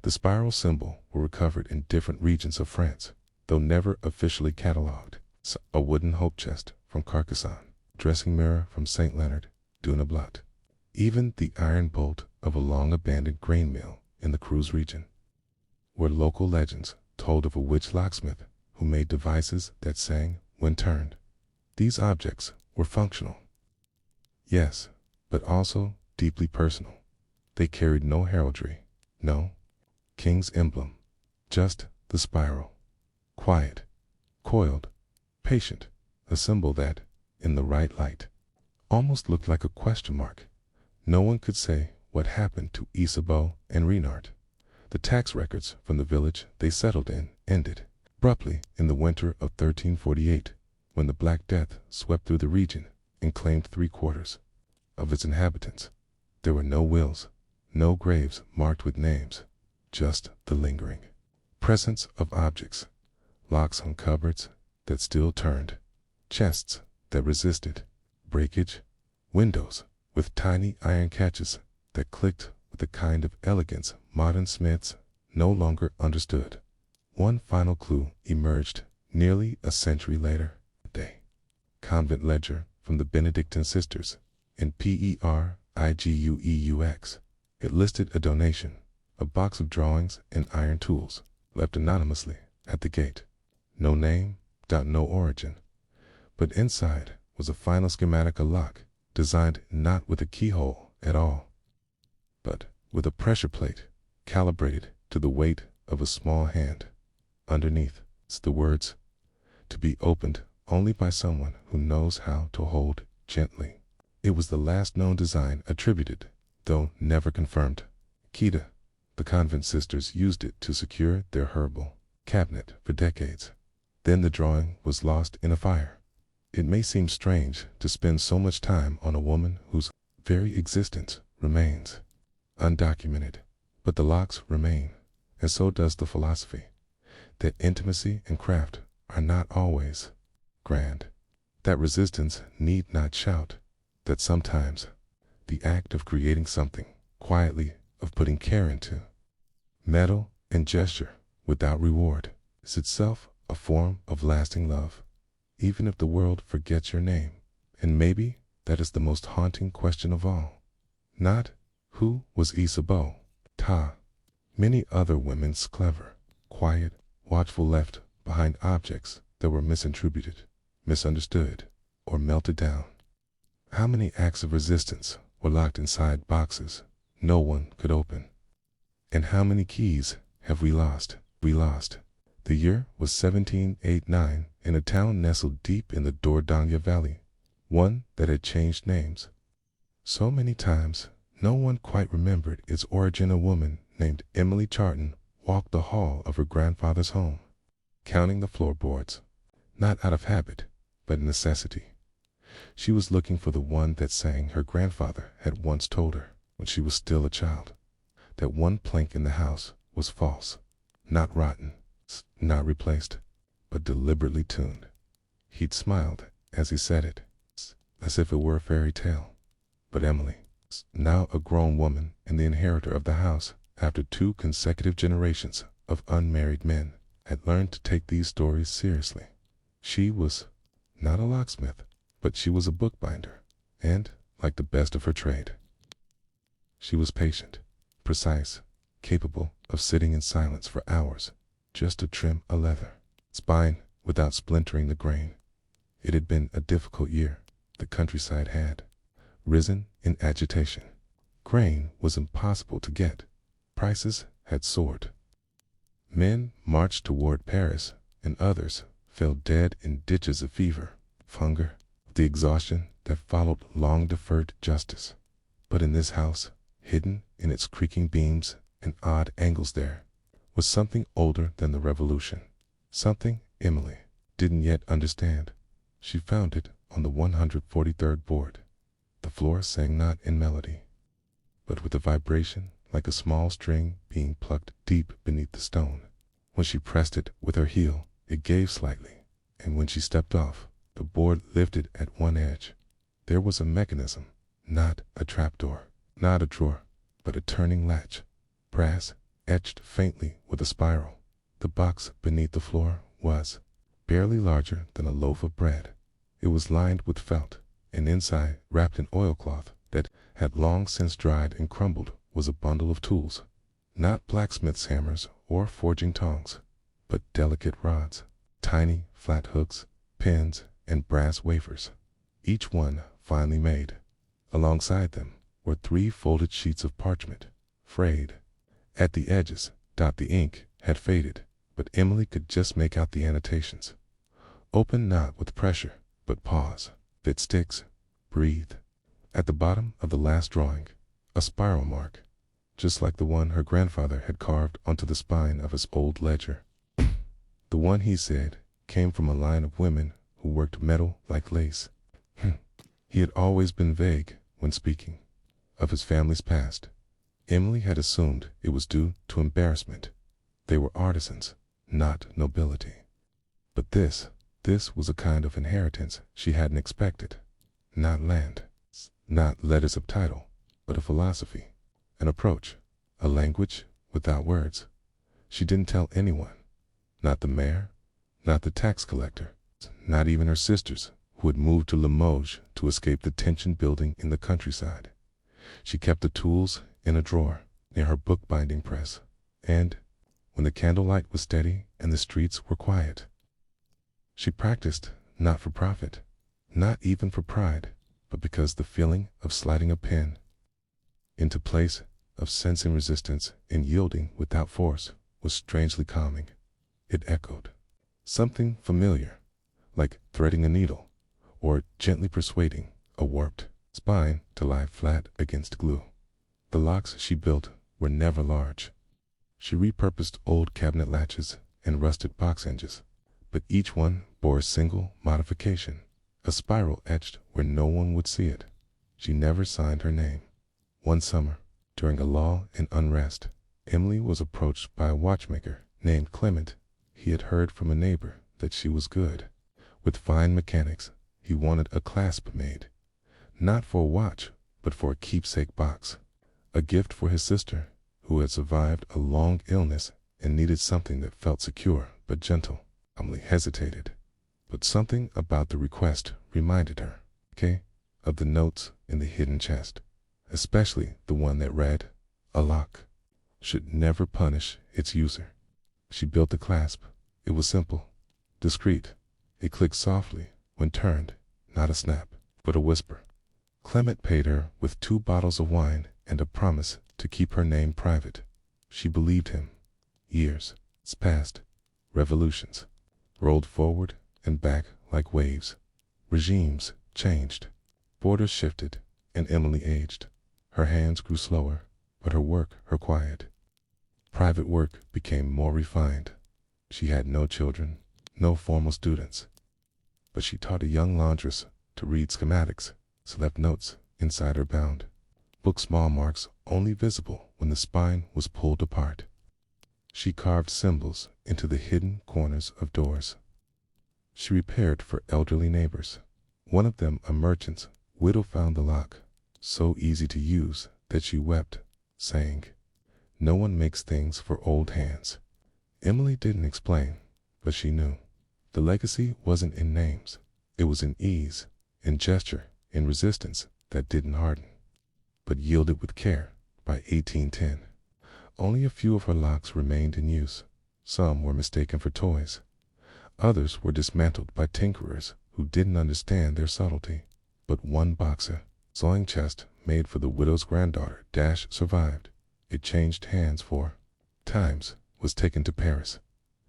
the spiral symbol were recovered in different regions of France, though never officially catalogued. A wooden hope chest from Carcassonne, dressing mirror from St. Leonard, Dunablot. Even the iron bolt of a long-abandoned grain mill in the Creuse region, where local legends told of a witch locksmith who made devices that sang when turned. These objects were functional, yes, but also deeply personal. They carried no heraldry, no king's emblem, just the spiral. Quiet, coiled, patient, a symbol that, in the right light, almost looked like a question mark. No one could say what happened to Isabeau and Renard. The tax records from the village they settled in ended abruptly in the winter of 1348, when the Black Death swept through the region and claimed 3/4 of its inhabitants. There were no wills, no graves marked with names, just the lingering presence of objects. Locks on cupboards that still turned, chests that resisted breakage, windows with tiny iron catches that clicked with the kind of elegance modern smiths no longer understood. One final clue emerged nearly a century later. The convent ledger from the Benedictine sisters in Perigueux. It listed a donation, a box of drawings and iron tools, left anonymously at the gate. No name, no origin. But inside was a final schematic, a lock, designed not with a keyhole at all, but with a pressure plate, calibrated to the weight of a small hand. Underneath, the words, "To be opened only by someone who knows how to hold gently." It was the last known design attributed, though never confirmed. Kita, the convent sisters, used it to secure their herbal cabinet for decades. Then the drawing was lost in a fire. It may seem strange to spend so much time on a woman whose very existence remains undocumented, but the locks remain, and so does the philosophy that intimacy and craft are not always grand, that resistance need not shout, that sometimes the act of creating something quietly, of putting care into metal and gesture without reward, is itself a form of lasting love, even if the world forgets your name. And maybe that is the most haunting question of all. Not who was Isabeau, many other women's clever, quiet, watchful, left behind objects that were misinterpreted, misunderstood, or melted down. How many acts of resistance were locked inside boxes no one could open? And how many keys have we lost? The year was 1789 in a town nestled deep in the Dordogne Valley, one that had changed names so many times no one quite remembered its origin. A woman named Emily Charton walked the hall of her grandfather's home, counting the floorboards, not out of habit, but necessity. She was looking for the one that sang her grandfather had once told her when she was still a child, that one plank in the house was false, not rotten, not replaced, but deliberately tuned. He'd smiled as he said it, as if it were a fairy tale. But Emily, now a grown woman and the inheritor of the house after 2 consecutive generations of unmarried men, had learned to take these stories seriously. She was not a locksmith, but she was a bookbinder, and, like the best of her trade, she was patient, precise, capable of sitting in silence for hours just to trim a leather spine without splintering the grain. It had been a difficult year. The countryside had risen in agitation. Grain was impossible to get. Prices had soared. Men marched toward Paris, and others fell dead in ditches of fever, of hunger, of the exhaustion that followed long-deferred justice. But in this house, hidden in its creaking beams and odd angles there, was something older than the revolution. Something Emily didn't yet understand. She found it on the 143rd board. The floor sang not in melody, but with a vibration like a small string being plucked deep beneath the stone. When she pressed it with her heel, it gave slightly, and when she stepped off, the board lifted at one edge. There was a mechanism, not a trapdoor, not a drawer, but a turning latch, brass, etched faintly with a spiral. The box beneath the floor was barely larger than a loaf of bread. It was lined with felt, and inside, wrapped in oilcloth that had long since dried and crumbled, was a bundle of tools, not blacksmith's hammers or forging tongs, but delicate rods, tiny flat hooks, pins, and brass wafers, each one finely made. Alongside them were 3 folded sheets of parchment, frayed at the edges. The ink had faded, but Emily could just make out the annotations. Open not with pressure, but pause. Fit sticks. Breathe. At the bottom of the last drawing, a spiral mark, just like the one her grandfather had carved onto the spine of his old ledger. The one, he said, came from a line of women who worked metal like lace. He had always been vague when speaking of his family's past. Emily had assumed it was due to embarrassment. They were artisans, not nobility. But this was a kind of inheritance she hadn't expected. Not land, not letters of title, but a philosophy, an approach, a language without words. She didn't tell anyone, not the mayor, not the tax collector, not even her sisters who had moved to Limoges to escape the tension building in the countryside. She kept the tools in a drawer near her bookbinding press, and when the candlelight was steady and the streets were quiet, she practiced not for profit, not even for pride, but because the feeling of sliding a pen into place, of sensing resistance and yielding without force, was strangely calming. It echoed something familiar, like threading a needle or gently persuading a warped spine to lie flat against glue. The locks she built were never large. She repurposed old cabinet latches and rusted box hinges, but each one bore a single modification, a spiral etched where no one would see it. She never signed her name. One summer, during a lull in unrest, Emily was approached by a watchmaker named Clement. He had heard from a neighbor that she was good with fine mechanics. He wanted a clasp made, not for a watch, but for a keepsake box, a gift for his sister who had survived a long illness and needed something that felt secure but gentle. Emily hesitated, but something about the request reminded her, of the notes in the hidden chest, especially the one that read, "A lock should never punish its user." She built the clasp. It was simple, discreet. It clicked softly when turned, not a snap, but a whisper. Clement paid her with 2 bottles of wine and a promise to keep her name private. She believed him. Years passed. Revolutions rolled forward and back like waves. Regimes changed. Borders shifted, and Emily aged. Her hands grew slower, but her work, her quiet, private work became more refined. She had no children, no formal students. but she taught a young laundress to read schematics, so left notes inside her bound. Book small marks only visible when the spine was pulled apart. She carved symbols into the hidden corners of doors. She repaired for elderly neighbors. One of them, a merchant's widow, found the lock so easy to use that she wept, saying, "No one makes things for old hands." Emily didn't explain, but she knew. The legacy wasn't in names. It was in ease, in gesture, in resistance that didn't harden, but yielded with care. By 1810, only a few of her locks remained in use. Some were mistaken for toys. Others were dismantled by tinkerers who didn't understand their subtlety. But one boxer sewing chest made for the widow's granddaughter survived. It changed hands 4 times, was taken to Paris,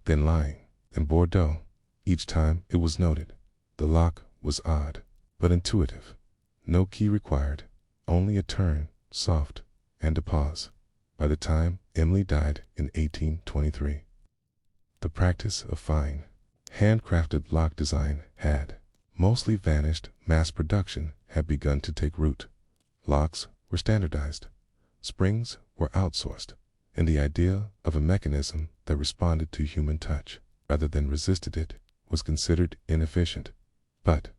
then lying in Bordeaux. Each time it was noted. The lock was odd, but intuitive. No key required, only a turn, soft, and a pause. By the time Emily died in 1823, the practice of fine, handcrafted lock design had mostly vanished. Mass production had begun to take root. Locks were standardized. Springs were outsourced, and the idea of a mechanism that responded to human touch rather than resisted it was considered inefficient. But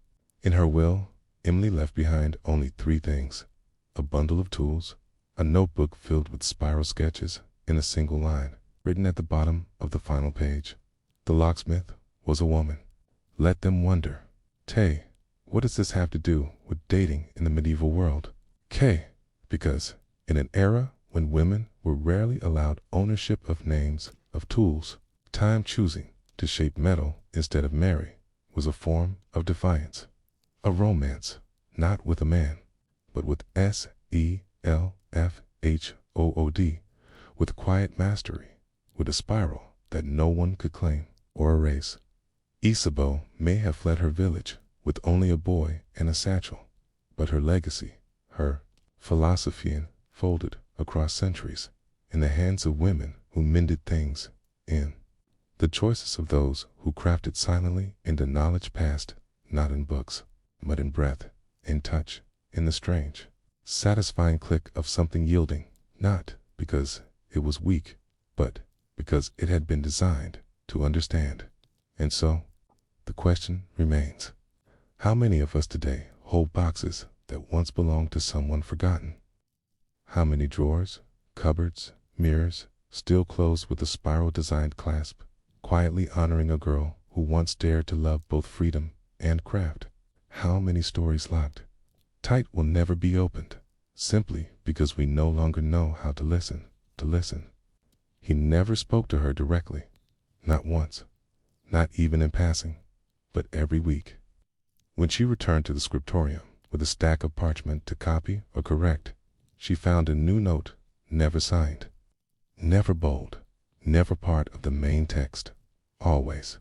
in her will, Emily left behind only 3 things: a bundle of tools, a notebook filled with spiral sketches in a single line, written at the bottom of the final page. The locksmith was a woman. Let them wonder. Tay, what does this have to do with dating in the medieval world? Because in an era when women were rarely allowed ownership of names, of tools, time choosing to shape metal instead of marry was a form of defiance. A romance, not with a man, but with Selfhood, with quiet mastery, with a spiral that no one could claim or erase. Isabeau may have fled her village with only a boy and a satchel, but her legacy, her philosophy, folded across centuries in the hands of women who mended things, in the choices of those who crafted silently in the knowledge passed, not in books, but in breath, in touch, in the strange, satisfying click of something yielding, not because it was weak, but because it had been designed to understand. And so, the question remains, how many of us today hold boxes that once belonged to someone forgotten? How many drawers, cupboards, mirrors, still closed with a spiral-designed clasp, quietly honoring a girl who once dared to love both freedom and craft? How many stories locked tight will never be opened, simply because we no longer know how to listen, He never spoke to her directly, not once, not even in passing, but every week. When she returned to the scriptorium with a stack of parchment to copy or correct, she found a new note, never signed, never bold, never part of the main text, always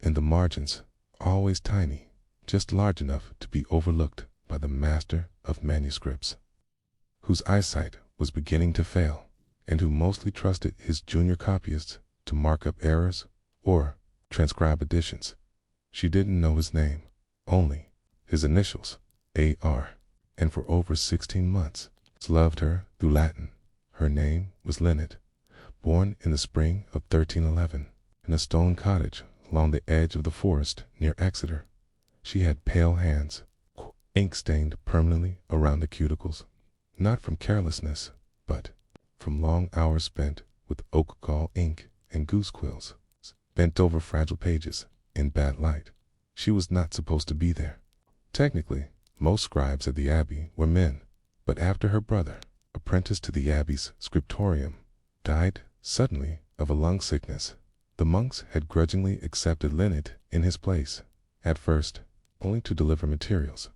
in the margins, always tiny, just large enough to be overlooked by the master of manuscripts, whose eyesight was beginning to fail, and who mostly trusted his junior copyists to mark up errors or transcribe additions. She didn't know his name, only his initials, A.R., and for over 16 months loved her through Latin. Her name was Linnet, born in the spring of 1311 in a stone cottage along the edge of the forest near Exeter. She had pale hands, ink stained permanently around the cuticles, not from carelessness, but from long hours spent with oak gall ink and goose quills, bent over fragile pages in bad light. She was not supposed to be there. Technically, most scribes at the abbey were men, but after her brother, apprenticed to the abbey's scriptorium, died suddenly of a lung sickness, the monks had grudgingly accepted Linnet in his place, at first only to deliver materials,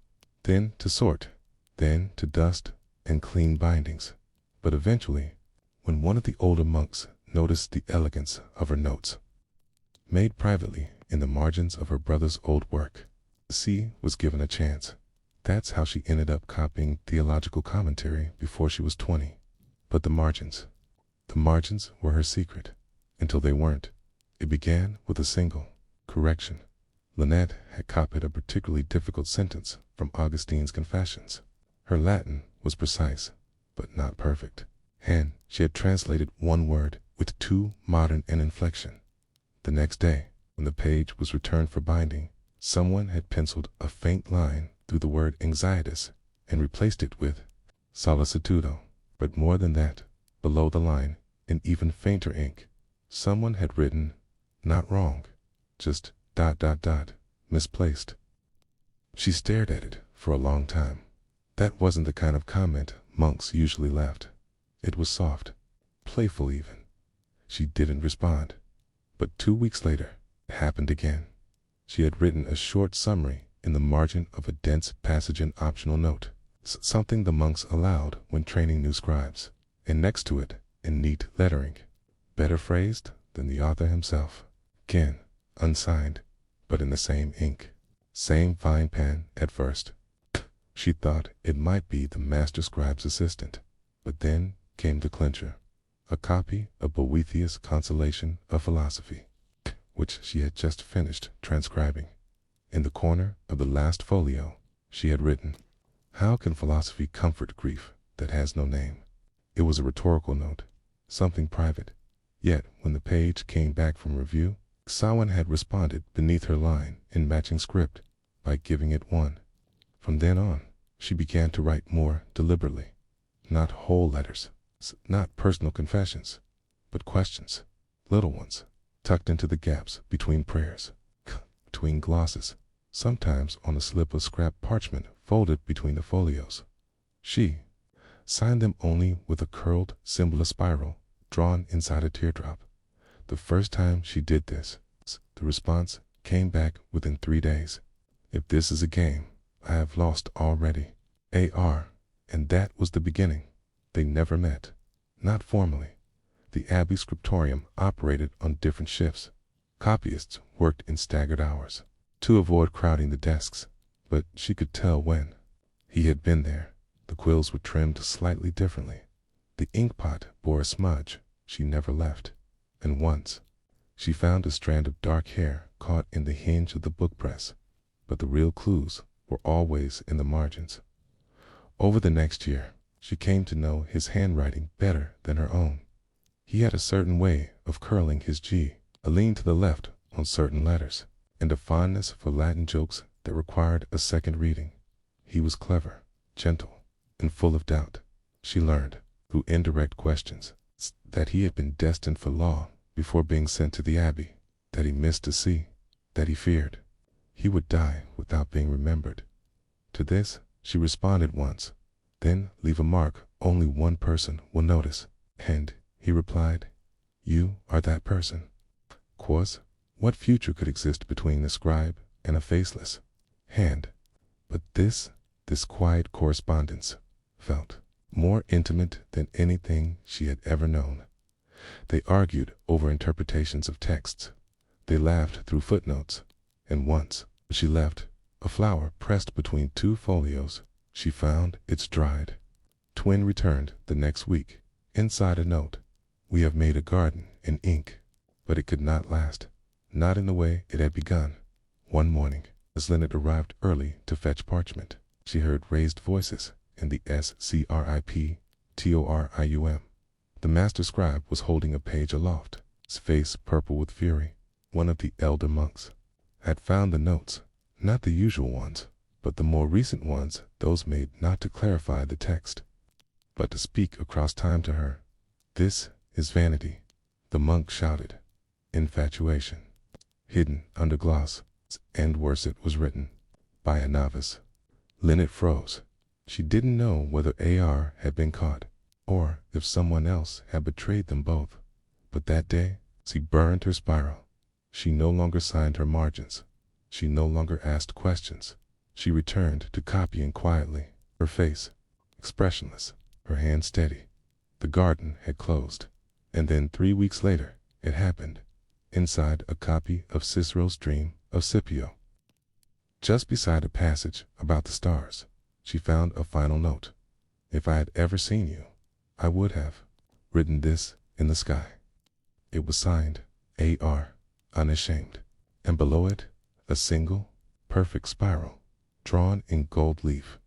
then to sort, then to dust and clean bindings. But eventually, when one of the older monks noticed the elegance of her notes, made privately in the margins of her brother's old work, she was given a chance. That's how she ended up copying theological commentary before she was 20. But the margins were her secret, until they weren't. It began with a single correction. Lynette had copied a particularly difficult sentence from Augustine's Confessions. Her Latin was precise, but not perfect, and she had translated one word with too modern an inflection. The next day, when the page was returned for binding, someone had penciled a faint line through the word anxietus and replaced it with solicitudo. But more than that, below the line, in even fainter ink, someone had written, not wrong, just ... misplaced. She stared at it for a long time. That wasn't the kind of comment monks usually left. It was soft, playful even. She didn't respond. But 2 weeks later, it happened again. She had written a short summary in the margin of a dense passage in optional note, something the monks allowed when training new scribes, and next to it, in neat lettering, better phrased than the author himself, again, unsigned, but in the same ink, same fine pen at first. She thought it might be the master scribe's assistant, but then came the clincher, a copy of Boethius' Consolation of Philosophy, which she had just finished transcribing. In the corner of the last folio, she had written, "How can philosophy comfort grief that has no name?" It was a rhetorical note, something private, yet when the page came back from review, someone had responded beneath her line in matching script by giving it 1. From then on, she began to write more deliberately, not whole letters, not personal confessions, but questions, little ones, tucked into the gaps between prayers, between glosses, sometimes on a slip of scrap parchment folded between the folios. She signed them only with a curled symbol of spiral drawn inside a teardrop. The first time she did this, the response came back within 3 days. "If this is a game, I have lost already. A.R." And that was the beginning. They never met, not formally. The Abbey scriptorium operated on different shifts. Copyists worked in staggered hours to avoid crowding the desks, but she could tell when he had been there. The quills were trimmed slightly differently. The inkpot bore a smudge she never left, and once she found a strand of dark hair caught in the hinge of the book press, but the real clues were always in the margins. Over the next year, she came to know his handwriting better than her own. He had a certain way of curling his G, a lean to the left on certain letters, and a fondness for Latin jokes that required a second reading. He was clever, gentle, and full of doubt. She learned, through indirect questions, that he had been destined for law before being sent to the Abbey, that he missed to see, that he feared he would die without being remembered. To this she responded once, "Then leave a mark only one person will notice." And he replied, "You are that person." Course, what future could exist between the scribe and a faceless hand? But this quiet correspondence felt more intimate than anything she had ever known. They argued over interpretations of texts. They laughed through footnotes, and once she left a flower pressed between 2 folios. She found it's dried. Twin returned the next week. Inside a note, "We have made a garden in ink." But it could not last, not in the way it had begun. One morning, as Lynette arrived early to fetch parchment, she heard raised voices in the scriptorium. The master scribe was holding a page aloft, his face purple with fury. One of the elder monks had found the notes, not the usual ones, but the more recent ones, those made not to clarify the text, but to speak across time to her. "This is vanity," the monk shouted. "Infatuation, hidden under gloss," and worse, it was written by a novice. Lynette froze. She didn't know whether A.R. had been caught, or if someone else had betrayed them both. But that day, she burned her spiral. She no longer signed her margins. She no longer asked questions. She returned to copying quietly, her face expressionless, her hand steady. The garden had closed, and then 3 weeks later, it happened, inside a copy of Cicero's Dream of Scipio. Just beside a passage about the stars, she found a final note. "If I had ever seen you, I would have written this in the sky." It was signed A.R., unashamed, and below it, a single, perfect spiral, drawn in gold leaf,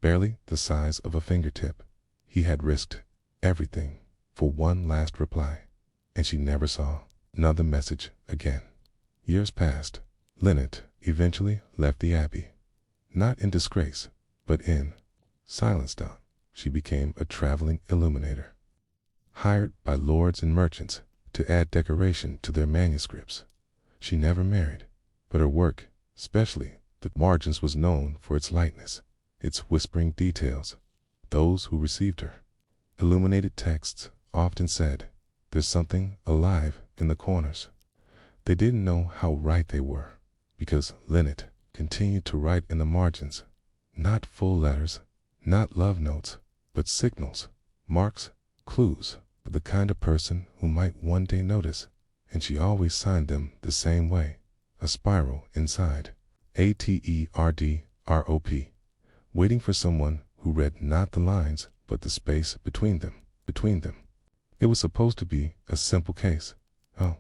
barely the size of a fingertip. He had risked everything for one last reply, and she never saw another message again. Years passed. Linnet eventually left the abbey, not in disgrace, but in silence. She became a traveling illuminator, hired by lords and merchants to add decoration to their manuscripts. She never married, but her work, especially the margins, was known for its lightness, its whispering details. Those who received her illuminated texts often said, "There's something alive in the corners." They didn't know how right they were, because Linnet continued to write in the margins, not full letters, not love notes, but signals, marks, clues for the kind of person who might one day notice, and she always signed them the same way, a spiral inside, ATERDROP, waiting for someone who read not the lines but the space between them. It was supposed to be a simple case. Oh.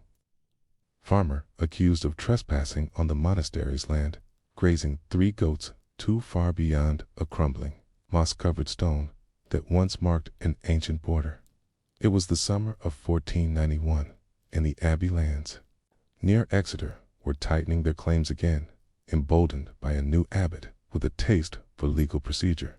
Farmer accused of trespassing on the monastery's land, grazing 3 goats too far beyond a crumbling, moss-covered stone that once marked an ancient border. It was the summer of 1491, and the abbey lands near Exeter were tightening their claims again, emboldened by a new abbot with a taste for legal procedure.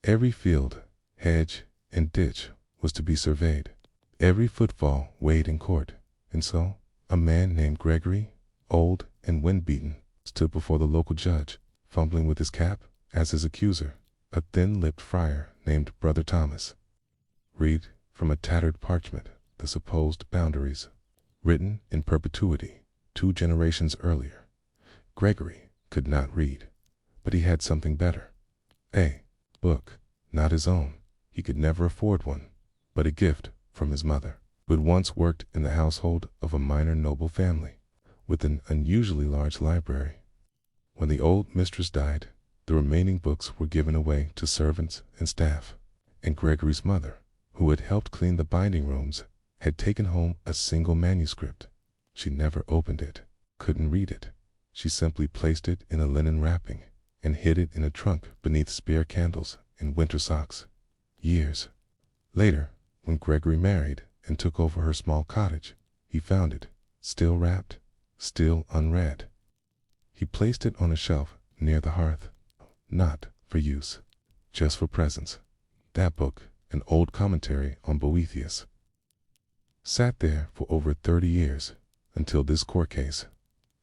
Every field, hedge, and ditch was to be surveyed, every footfall weighed in court, and so a man named Gregory, old and wind-beaten, stood before the local judge, fumbling with his cap as his accuser, a thin-lipped friar named Brother Thomas. Read from a tattered parchment the supposed boundaries, written in perpetuity 2 generations earlier. Gregory could not read, but he had something better. A book, not his own. He could never afford one, but a gift from his mother, who had once worked in the household of a minor noble family, with an unusually large library. When the old mistress died, the remaining books were given away to servants and staff, and Gregory's mother, who had helped clean the binding rooms, had taken home a single manuscript. She never opened it, couldn't read it. She simply placed it in a linen wrapping and hid it in a trunk beneath spare candles and winter socks. Years later, when Gregory married and took over her small cottage, he found it, still wrapped, still unread. He placed it on a shelf near the hearth, not for use, just for presents. That book, an old commentary on Boethius, sat there for over 30 years, until this court case.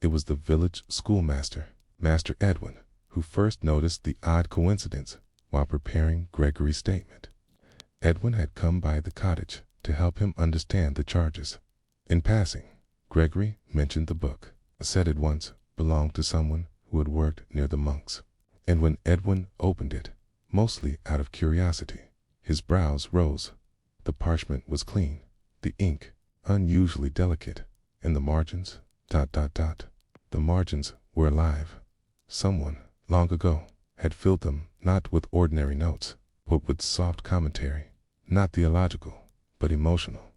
It was the village schoolmaster, Master Edwin, who first noticed the odd coincidence while preparing Gregory's statement. Edwin had come by the cottage to help him understand the charges. In passing, Gregory mentioned the book, said it once belonged to someone who had worked near the monks, and when Edwin opened it, mostly out of curiosity, his brows rose. The parchment was clean, the ink unusually delicate, and the margins, ... The margins were alive. Someone, long ago, had filled them not with ordinary notes, but with soft commentary, not theological, but emotional,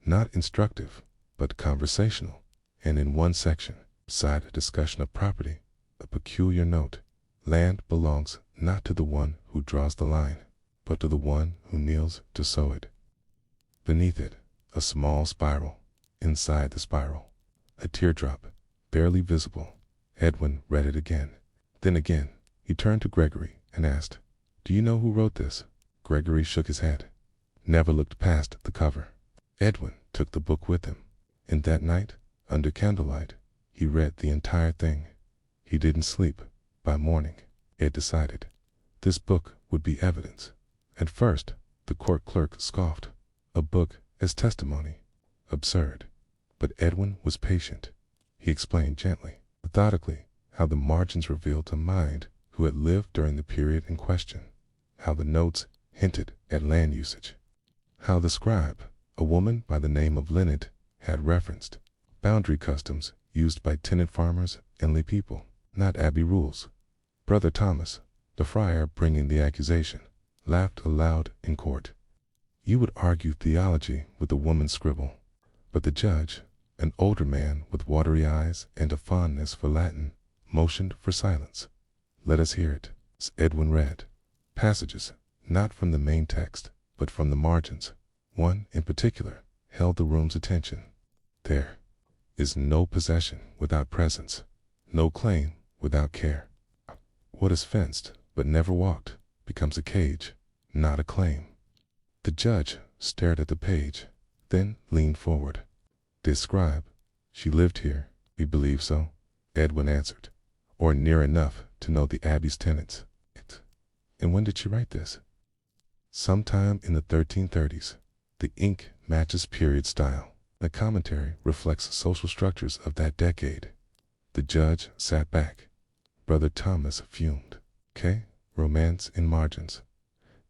not instructive, but conversational. And in one section, beside a discussion of property, a peculiar note: land belongs not to the one who draws the line, but to the one who kneels to sow it. Beneath it, a small spiral. Inside the spiral, a teardrop, barely visible. Edwin read it again. Then again, he turned to Gregory and asked, "Do you know who wrote this?" Gregory shook his head, never looked past the cover. Edwin took the book with him, and that night, under candlelight, he read the entire thing. He didn't sleep. By morning, he had decided this book would be evidence. At first, the court clerk scoffed. A book as testimony? Absurd. But Edwin was patient. He explained gently, methodically, how the margins revealed a mind who had lived during the period in question, how the notes hinted at land usage, how the scribe, a woman by the name of Linnet, had referenced boundary customs used by tenant farmers and lay people, not abbey rules. Brother Thomas, the friar bringing the accusation, laughed aloud in court. You would argue theology with the woman's scribble, but the judge, an older man with watery eyes and a fondness for Latin, motioned for silence. "Let us hear it." Edwin read passages, not from the main text, but from the margins. One, in particular, held the room's attention. "There is no possession without presence, no claim without care. What is fenced but never walked becomes a cage, not a claim." The judge stared at the page, then leaned forward. "Describe. She lived here." "We believe so," Edwin answered, "or near enough to know the Abbey's tenants." "And when did she write this?" "Sometime in the 1330s. The ink matches period style. The commentary reflects social structures of that decade." The judge sat back. Brother Thomas fumed. "Okay, romance in margins.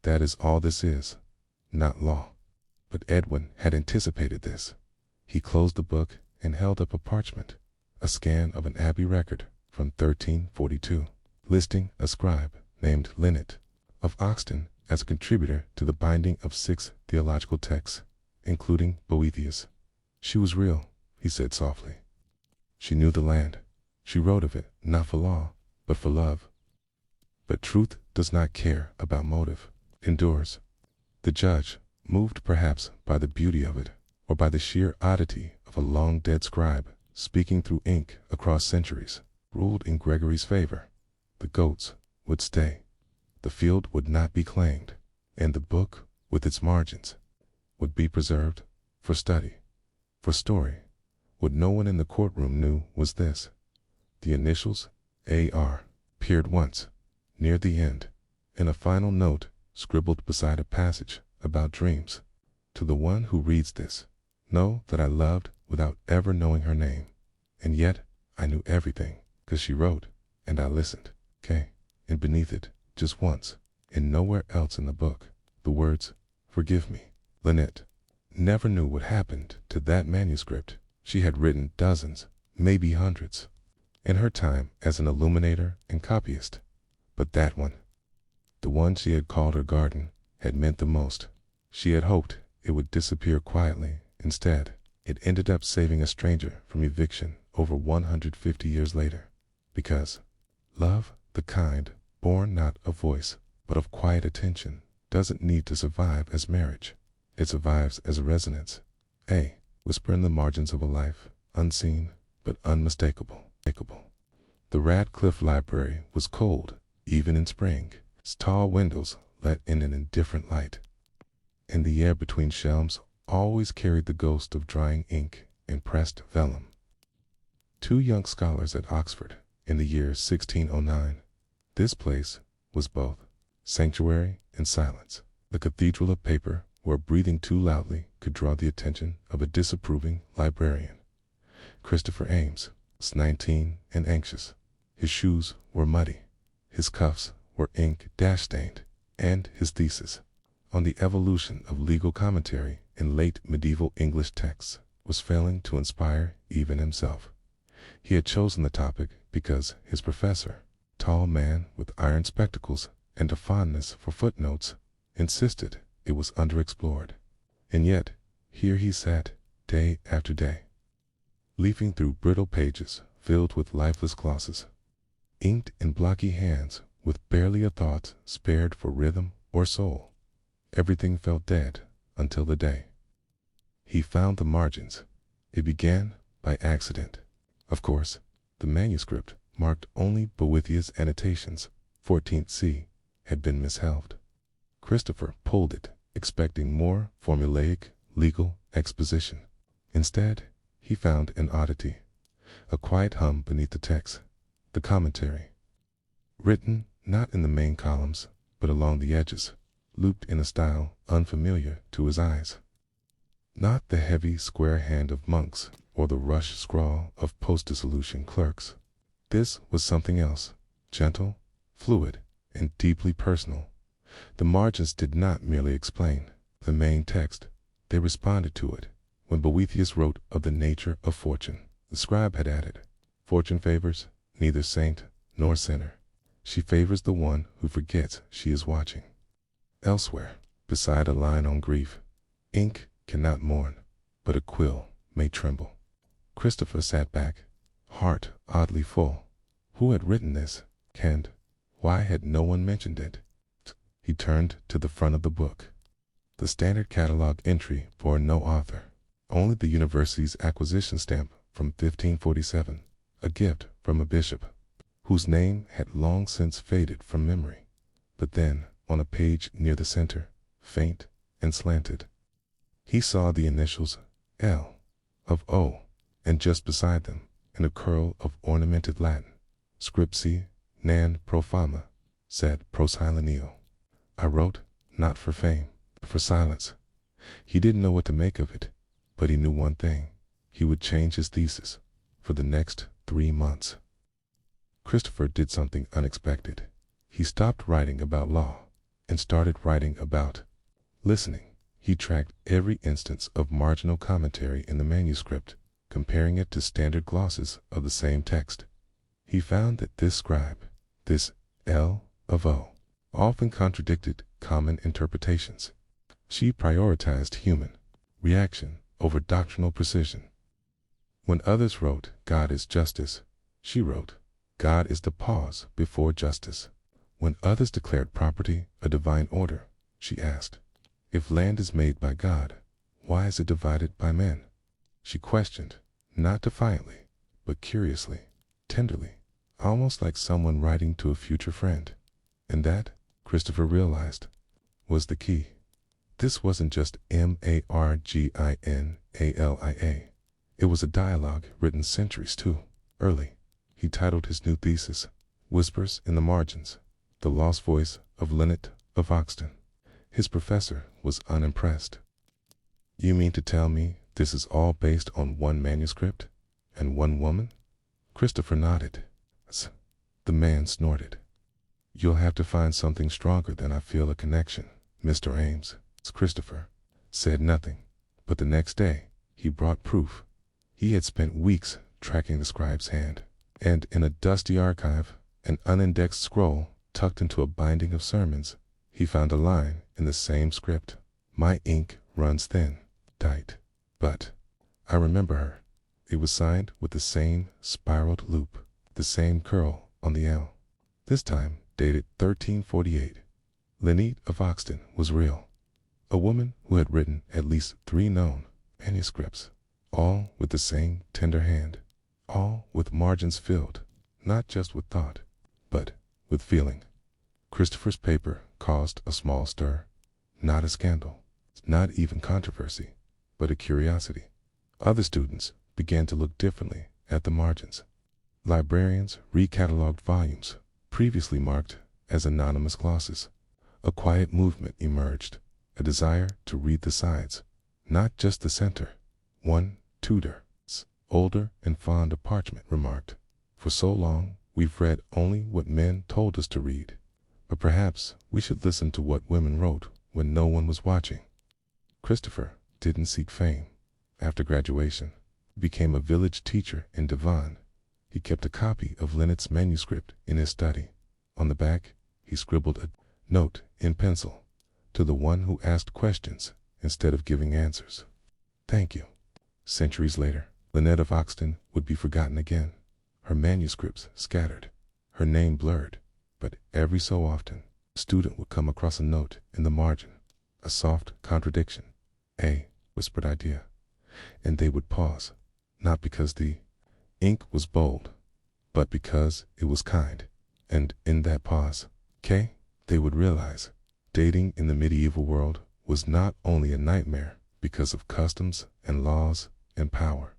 That is all this is, not law." But Edwin had anticipated this. He closed the book and held up a parchment, a scan of an Abbey record from 1342, listing a scribe named Linnet of Oxton as a contributor to the binding of 6 theological texts, including Boethius. "She was real," he said softly. "She knew the land. She wrote of it, not for law, but for love. But truth does not care about motive, endures." The judge, moved perhaps by the beauty of it, or by the sheer oddity of a long-dead scribe speaking through ink across centuries, ruled in Gregory's favor. The goats would stay. The field would not be claimed, and the book, with its margins, would be preserved for study, for story. What no one in the courtroom knew was this: the initials A.R. appeared once, near the end, and a final note scribbled beside a passage about dreams. "To the one who reads this, know that I loved without ever knowing her name, and yet I knew everything, 'cause she wrote, and I listened." Okay, and beneath it, just once, and nowhere else in the book, the words, "Forgive me." Lynette never knew what happened to that manuscript. She had written dozens, maybe hundreds, in her time as an illuminator and copyist. But that one, the one she had called her garden, had meant the most. She had hoped it would disappear quietly. Instead, it ended up saving a stranger from eviction over 150 years later. Because love, the kind born not of voice, but of quiet attention, doesn't need to survive as marriage. It survives as a resonance, a whisper in the margins of a life, unseen but unmistakable. The Radcliffe Library was cold, even in spring. Its tall windows let in an indifferent light, and the air between shelves always carried the ghost of drying ink and pressed vellum. 2 young scholars at Oxford in the year 1609. This place was both sanctuary and silence, the cathedral of paper where breathing too loudly could draw the attention of a disapproving librarian. Christopher Ames was 19 and anxious. His shoes were muddy, his cuffs were ink-stained, and his thesis on the evolution of legal commentary in late medieval English texts was failing to inspire even himself. He had chosen the topic because his professor, tall man with iron spectacles and a fondness for footnotes, insisted it was underexplored. And yet, here he sat, day after day, leafing through brittle pages filled with lifeless glosses, inked in blocky hands with barely a thought spared for rhythm or soul. Everything felt dead until the day he found the margins. It began by accident. Of course, the manuscript, marked only Boethius annotations, 14th C, had been misheld. Christopher pulled it, expecting more formulaic legal exposition. Instead, he found an oddity, a quiet hum beneath the text, the commentary, written not in the main columns, but along the edges, looped in a style unfamiliar to his eyes. Not the heavy square hand of monks or the rush scrawl of post-dissolution clerks. This was something else, gentle, fluid, and deeply personal. The margins did not merely explain the main text, they responded to it. When Boethius wrote of the nature of fortune, the scribe had added, "Fortune favors neither saint nor sinner. She favors the one who forgets she is watching." Elsewhere, beside a line on grief, ink cannot mourn, but a quill may tremble. Christopher sat back, heart oddly full. Who had written this? And why had no one mentioned it? He turned to the front of the book. The standard catalog entry bore no author, only the university's acquisition stamp from 1547, a gift from a bishop, whose name had long since faded from memory. But then, on a page near the center, faint and slanted, he saw the initials L of O, and just beside them, in a curl of ornamented Latin, Scripsi nan pro fama, sed pro silentio. I wrote, not for fame, but for silence. He didn't know what to make of it, but he knew one thing. He would change his thesis for the next 3 months. Christopher did something unexpected. He stopped writing about law and started writing about listening. He tracked every instance of marginal commentary in the manuscript, comparing it to standard glosses of the same text. He found that this scribe, this L of O, often contradicted common interpretations. She prioritized human reaction over doctrinal precision. When others wrote, God is justice, she wrote, God is the pause before justice. When others declared property a divine order, she asked, if land is made by God, why is it divided by men? She questioned, not defiantly, but curiously, tenderly, almost like someone writing to a future friend. And that, Christopher realized, was the key. This wasn't just marginalia. It was a dialogue written centuries too early. He titled his new thesis, Whispers in the Margins, The Lost Voice of Linnet of Oxton. His professor was unimpressed. You mean to tell me this is all based on one manuscript and one woman? Christopher nodded. The man snorted. You'll have to find something stronger than I feel a connection, Mr. Ames. Christopher said nothing, but the next day he brought proof. He had spent weeks tracking the scribe's hand, and in a dusty archive, an unindexed scroll tucked into a binding of sermons, he found a line in the same script. My ink runs thin, tight, but I remember her. It was signed with the same spiraled loop, the same curl on the L. This time dated 1348. Linnet of Oxton was real. A woman who had written at least 3 known manuscripts, all with the same tender hand, all with margins filled, not just with thought, but with feeling. Christopher's paper caused a small stir, not a scandal, not even controversy, but a curiosity. Other students began to look differently at the margins. Librarians recatalogued volumes previously marked as anonymous glosses. A quiet movement emerged, a desire to read the sides, not just the center. One tutor, older and fond of parchment, remarked, for so long we've read only what men told us to read, but perhaps we should listen to what women wrote when no one was watching. Christopher didn't seek fame. After graduation, he became a village teacher in Devon. He kept a copy of Linnet's manuscript in his study. On the back, he scribbled a note in pencil to the one who asked questions instead of giving answers. Thank you. Centuries later, Linnet of Oxton would be forgotten again, her manuscripts scattered, her name blurred, but every so often, a student would come across a note in the margin, a soft contradiction, a whispered idea, and they would pause, not because the ink was bold, but because it was kind. And in that pause, they would realize dating in the medieval world was not only a nightmare because of customs and laws and power.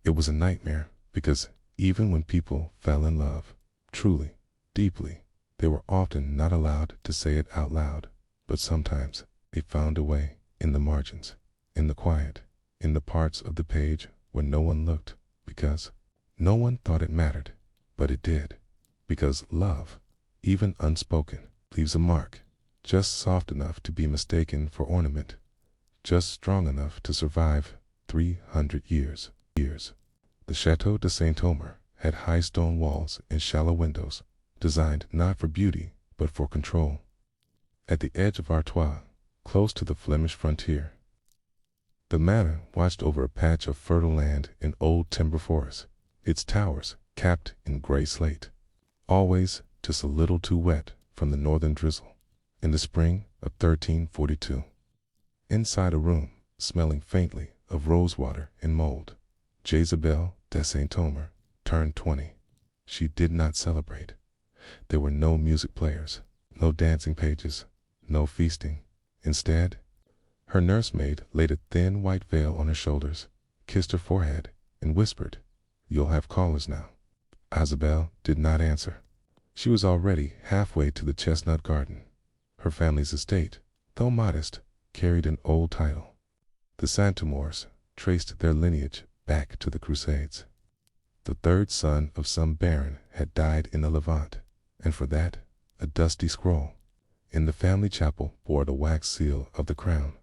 It was a nightmare because even when people fell in love, truly, deeply, they were often not allowed to say it out loud, but sometimes they found a way in the margins, in the quiet, in the parts of the page where no one looked, because no one thought it mattered, but it did. Because love, even unspoken, leaves a mark, just soft enough to be mistaken for ornament, just strong enough to survive 300 years. The Chateau de Saint-Omer had high stone walls and shallow windows, designed not for beauty, but for control. At the edge of Artois, close to the Flemish frontier, the manor watched over a patch of fertile land in old timber forest, its towers capped in gray slate. always just a little too wet from the northern drizzle. In the spring of 1342, inside a room smelling faintly of rosewater and mold, Jezebel de Saint-Omer turned 20. She did not celebrate. There were no music players, no dancing pages, no feasting. Instead, her nursemaid laid a thin white veil on her shoulders, kissed her forehead, and whispered, "You'll have callers now." Isabel did not answer. She was already halfway to the chestnut garden. Her family's estate, though modest, carried an old title. The Saint-Omers traced their lineage back to the Crusades. The third son of some baron had died in the Levant, and for that, a dusty scroll in the family chapel bore the wax seal of the crown.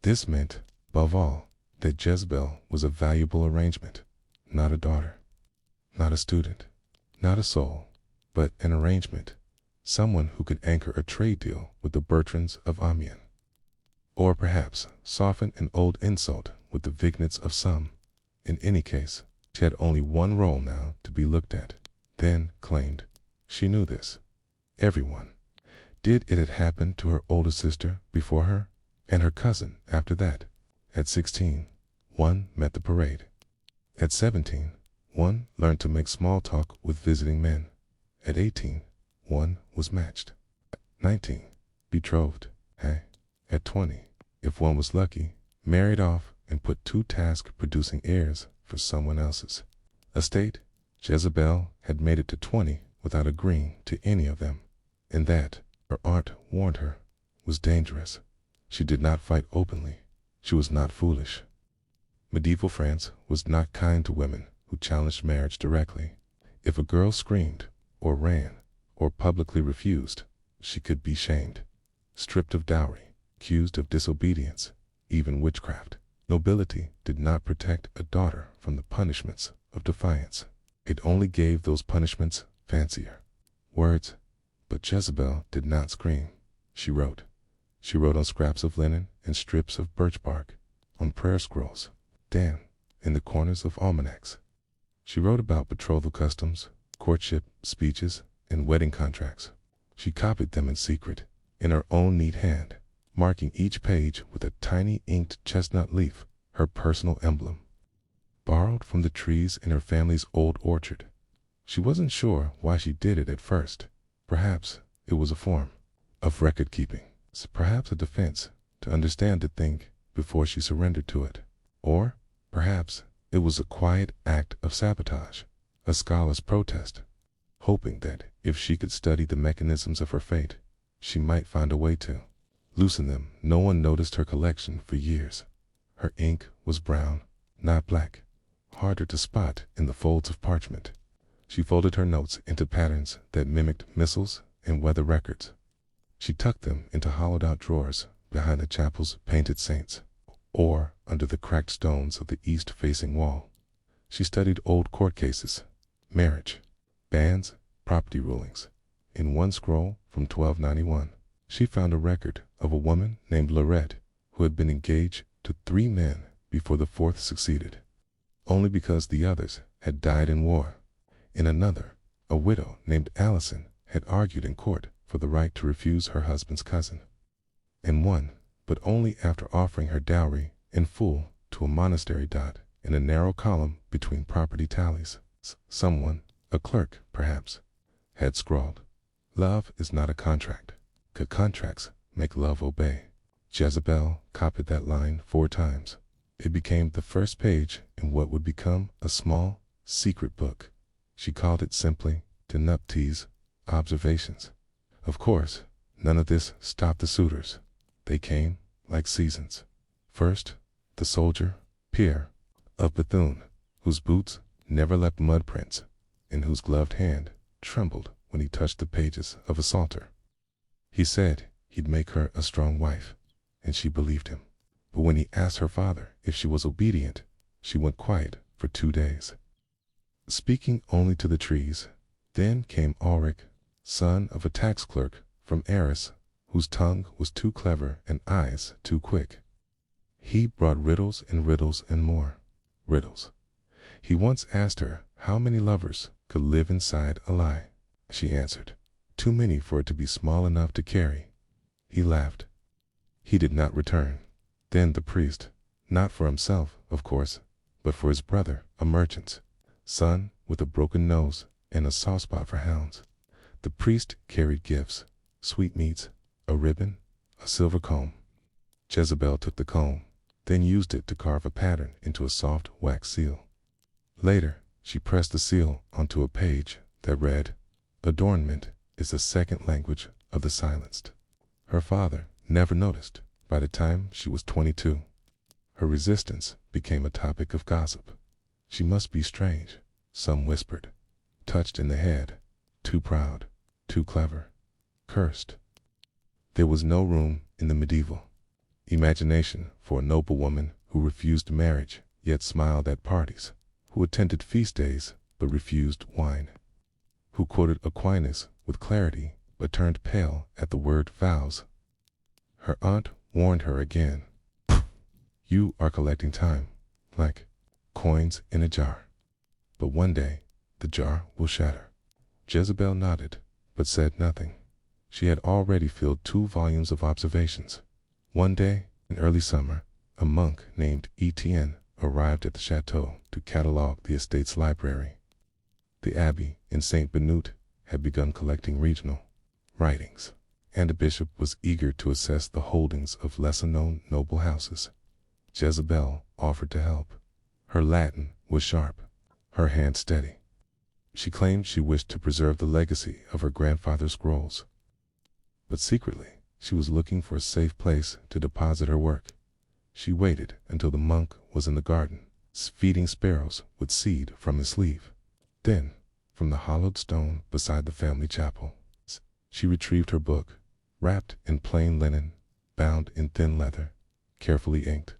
This meant, above all, that Jezebel was a valuable arrangement, not a daughter, not a student, not a soul, but an arrangement, someone who could anchor a trade deal with the Bertrands of Amiens. Or perhaps soften an old insult with the Vignets of some. In any case, she had only one role now to be looked at, then claimed. She knew this. Everyone. Did it had happened to her older sister before her, and her cousin after that. At 16, one met the parade. At 17, one learned to make small talk with visiting men. At 18, one was matched. 19, betrothed. At 20, if one was lucky, married off and put to task producing heirs for someone else's estate. Jezebel had made it to 20 without agreeing to any of them, and that, her aunt warned her, was dangerous. She did not fight openly. She was not foolish. Medieval France was not kind to women who challenged marriage directly. If a girl screamed, or ran, or publicly refused, she could be shamed, stripped of dowry, accused of disobedience, even witchcraft. Nobility did not protect a daughter from the punishments of defiance. It only gave those punishments fancier words. But Jezebel did not scream. She wrote. She wrote on scraps of linen and strips of birch bark, on prayer scrolls, in the corners of almanacs. She wrote about betrothal customs, courtship speeches, and wedding contracts. She copied them in secret, in her own neat hand, marking each page with a tiny inked chestnut leaf, her personal emblem. Borrowed from the trees in her family's old orchard. She wasn't sure why she did it at first. Perhaps it was a form of record keeping, perhaps a defense to understand the thing before she surrendered to it. Or perhaps it was a quiet act of sabotage, a scholar's protest, hoping that if she could study the mechanisms of her fate, she might find a way to loosen them. No one noticed her collection for years. Her ink was brown, not black, harder to spot in the folds of parchment. She folded her notes into patterns that mimicked missals and weather records. She tucked them into hollowed-out drawers behind the chapel's painted saints, or under the cracked stones of the east-facing wall. She studied old court cases, marriage, bans, property rulings. In one scroll from 1291, she found a record of a woman named Lorette who had been engaged to 3 men before the 4th succeeded, only because the others had died in war. In another, a widow named Allison had argued in court for the right to refuse her husband's cousin. In one, but only after offering her dowry in full to a monastery. In a narrow column between property tallies, someone, a clerk perhaps, had scrawled, "Love is not a contract. Contracts make love obey." Jezebel copied that line 4 times. It became the first page in what would become a small, secret book. She called it simply De Nuptiis, Observations. Of course, none of this stopped the suitors. They came like seasons. First, the soldier, Pierre, of Bethune, whose boots never left mud prints, and whose gloved hand trembled when he touched the pages of a psalter. He said he'd make her a strong wife, and she believed him. But when he asked her father if she was obedient, she went quiet for 2 days, speaking only to the trees. Then came Ulrich, son of a tax clerk from Arras, whose tongue was too clever and eyes too quick. He brought riddles and more riddles. He once asked her how many lovers could live inside a lie. she answered. Too many for it to be small enough to carry. He laughed. He did not return. Then the priest, not for himself, of course, but for his brother, a merchant's son with a broken nose and a soft spot for hounds. The priest carried gifts, sweetmeats, a ribbon, a silver comb. Jezebel took the comb, then used it to carve a pattern into a soft wax seal. Later, she pressed the seal onto a page that read, "Adornment is the second language of the silenced." Her father never noticed by the time she was 22. Her resistance became a topic of gossip. She must be strange, some whispered. Touched in the head, too proud, too clever, cursed. There was no room in the medieval imagination for a noble woman who refused marriage yet smiled at parties, who attended feast days but refused wine, who quoted Aquinas with clarity but turned pale at the word vows. Her aunt warned her again. You are collecting time, like coins in a jar. But one day, the jar will shatter. Jezebel nodded, but said nothing. She had already filled 2 volumes of observations. One day, in early summer, a monk named Etienne arrived at the chateau to catalogue the estate's library. The abbey in Saint Benoît had begun collecting regional writings, and a bishop was eager to assess the holdings of lesser-known noble houses. Jezebel offered to help. Her Latin was sharp, her hand steady. She claimed she wished to preserve the legacy of her grandfather's scrolls. But secretly, she was looking for a safe place to deposit her work. She waited until the monk was in the garden, feeding sparrows with seed from his sleeve. Then, from the hollowed stone beside the family chapel, she retrieved her book, wrapped in plain linen, bound in thin leather, carefully inked.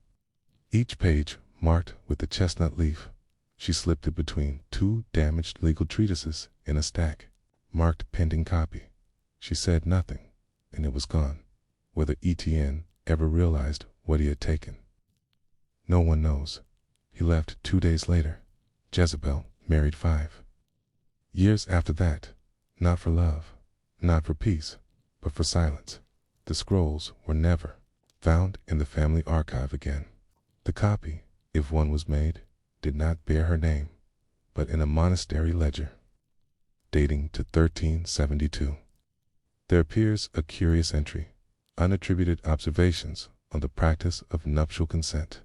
Each page marked with a chestnut leaf. She slipped it between 2 damaged legal treatises in a stack, marked pending copy. She said nothing, and it was gone. Whether Etienne ever realized what he had taken, no one knows. He left 2 days later. Jezebel married 5 years after that, not for love, not for peace, but for silence. The scrolls were never found in the family archive again. The copy, if one was made, did not bear her name, but in a monastery ledger, dating to 1372. There appears a curious entry, unattributed observations on the practice of nuptial consent,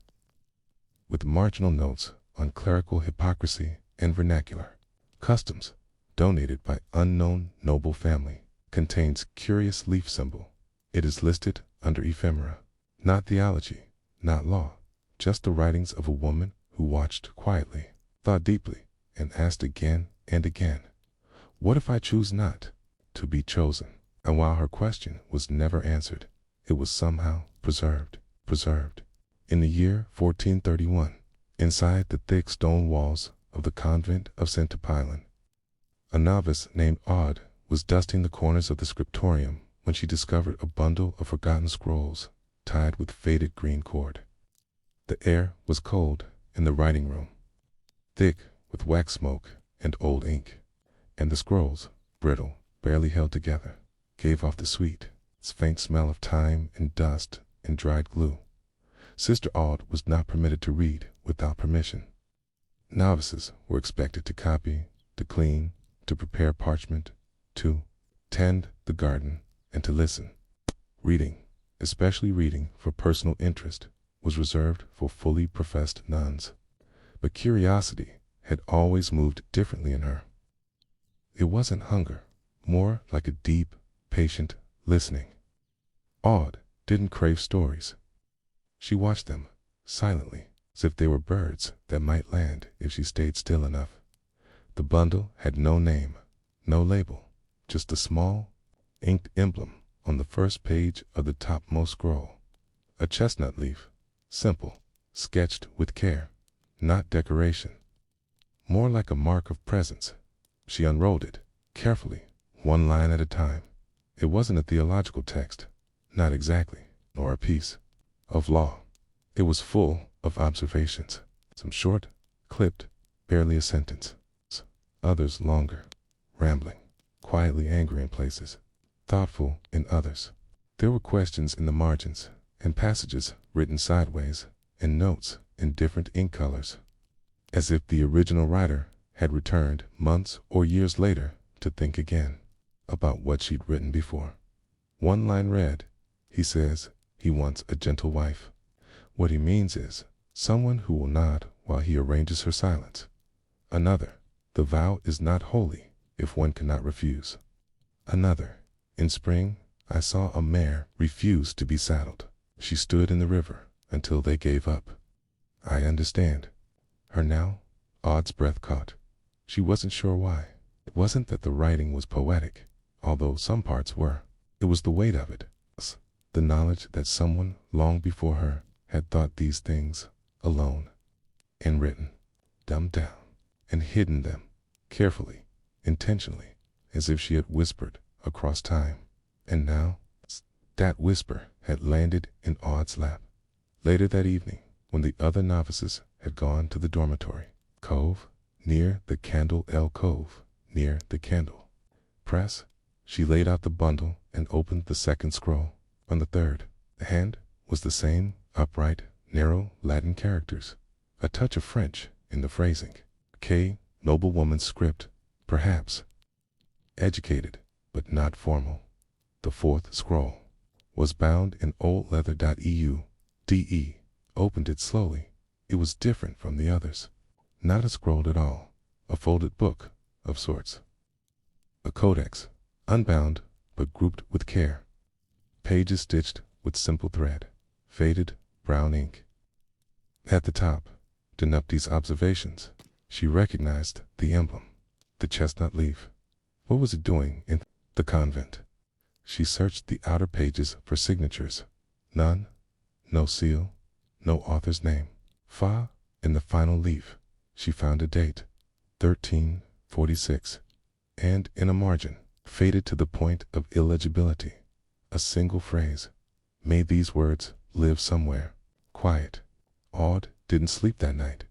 with marginal notes on clerical hypocrisy and vernacular customs, donated by unknown noble family, contains curious leaf symbol. It is listed under ephemera, not theology, not law, just the writings of a woman who watched quietly, thought deeply, and asked again and again, what if I choose not to be chosen? And while her question was never answered, it was somehow preserved. In the year 1431, inside the thick stone walls of the convent of Saint Apolline, a novice named Aude was dusting the corners of the scriptorium when she discovered a bundle of forgotten scrolls tied with faded green cord. The air was cold in the writing room, thick with wax smoke and old ink, and the scrolls, brittle, barely held together, gave off the sweet, faint smell of time and dust and dried glue. Sister Aude was not permitted to read without permission. Novices were expected to copy, to clean, to prepare parchment, to tend the garden, and to listen. Reading, especially reading for personal interest, was reserved for fully professed nuns. But curiosity had always moved differently in her. It wasn't hunger, more like a deep, patient listening. Aude didn't crave stories. She watched them, silently, as if they were birds that might land if she stayed still enough. The bundle had no name, no label, just a small, inked emblem on the first page of the topmost scroll. A chestnut leaf, simple, sketched with care, not decoration. More like a mark of presence. She unrolled it, carefully, one line at a time. It wasn't a theological text, not exactly, nor a piece of law. It was full of observations, some short, clipped, barely a sentence, others longer, rambling, quietly angry in places, thoughtful in others. There were questions in the margins, and passages written sideways, and notes in different ink colors, as if the original writer had returned months or years later to think again about what she'd written before. One line read, "He says he wants a gentle wife. What he means is someone who will nod while he arranges her silence." Another, "The vow is not holy if one cannot refuse." Another, "In spring I saw a mare refuse to be saddled. She stood in the river until they gave up." "I understand her now." Aud's breath caught. She wasn't sure why. It wasn't that the writing was poetic, although some parts were. It was the weight of it. The knowledge that someone long before her had thought these things alone, and written them down, and hidden them carefully, intentionally, as if she had whispered across time. And now, that whisper had landed in Aud's lap. Later that evening, when the other novices had gone to the dormitory, cove, near the cove, near the candle press, she laid out the bundle and opened the second scroll. On the third, the hand was the same upright, narrow Latin characters, a touch of French in the phrasing. K, noblewoman's script, perhaps. Educated, but not formal. The fourth scroll was bound in old leather. EU. DE opened it slowly. It was different from the others. Not a scroll at all, a folded book of sorts. A codex, unbound but grouped with care. Pages stitched with simple thread, faded brown ink. At the top, Denupti's observations. She recognized the emblem, the chestnut leaf. What was it doing in the convent? She searched the outer pages for signatures. None, no seal, no author's name. In the final leaf, she found a date, 1346, and in a margin, faded to the point of illegibility, a single phrase. May these words live somewhere. Quiet. Aud didn't sleep that night.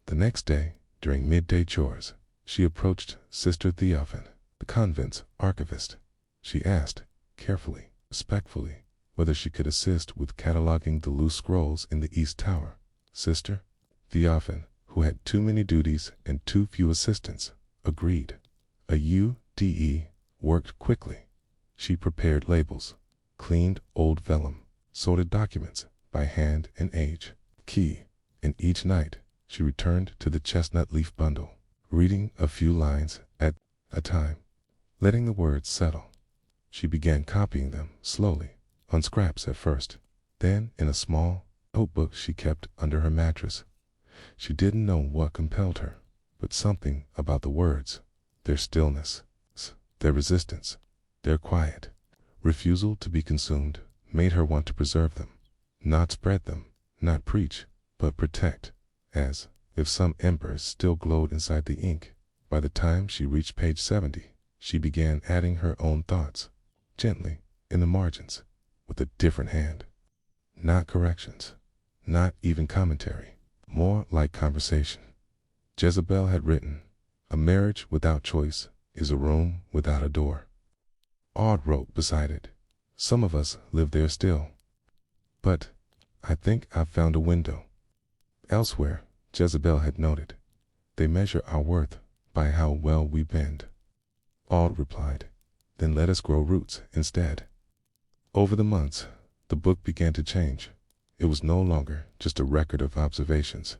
The next day, during midday chores, she approached Sister Theophan, the convent's archivist. She asked, carefully, respectfully, whether she could assist with cataloging the loose scrolls in the East Tower. Sister Theophan, who had too many duties and too few assistants, agreed. A UDE worked quickly. She prepared labels, cleaned old vellum, sorted documents by hand and age. And each night she returned to the chestnut leaf bundle, reading a few lines at a time, letting the words settle. She began copying them slowly, on scraps at first, then in a small notebook she kept under her mattress. She didn't know what compelled her, but something about the words, their stillness, their resistance, their quiet refusal to be consumed, made her want to preserve them, not spread them, not preach, but protect, as if some embers still glowed inside the ink. By the time she reached page 70, she began adding her own thoughts, gently, in the margins, with a different hand. Not corrections, not even commentary, more like conversation. Jezebel had written, "A marriage without choice is a room without a door." Aud wrote beside it, "Some of us live there still. But I think I've found a window." Elsewhere, Jezebel had noted, "They measure our worth by how well we bend." Aud replied, "Then let us grow roots instead." Over the months, the book began to change. It was no longer just a record of observations.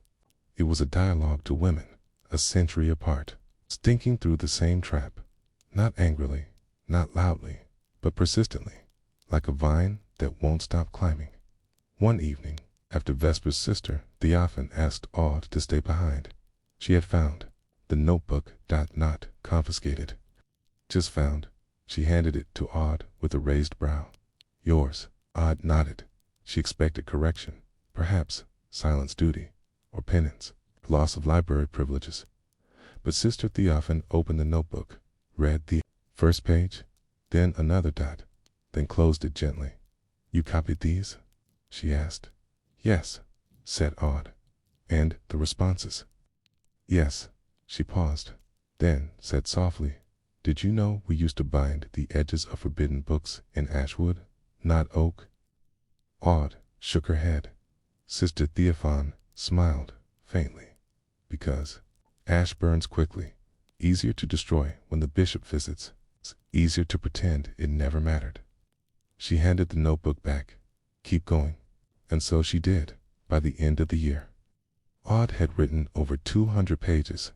It was a dialogue to women, a century apart, stinking through the same trap, not angrily, not loudly, but persistently, like a vine that won't stop climbing. One evening, after Vespers, Sister Theophan asked Aud to stay behind. She had found the notebook not confiscated. Just found. She handed it to Aud with a raised brow. "Yours." Aud nodded. She expected correction, perhaps silence duty, or penance, loss of library privileges. But Sister Theophan opened the notebook, read the first page, then another dot, then closed it gently. "You copied these?" she asked. "Yes," said Aud. "And the responses?" "Yes." She paused, then said softly, Did you know we used to bind the edges of forbidden books in ashwood, not oak? Aude shook her head. Sister Theophane smiled faintly. Because ash burns quickly, easier to destroy when the bishop visits, it's easier to pretend it never mattered. She handed the notebook back. Keep going. And so she did, by the end of the year. Aude had written over 200 pages.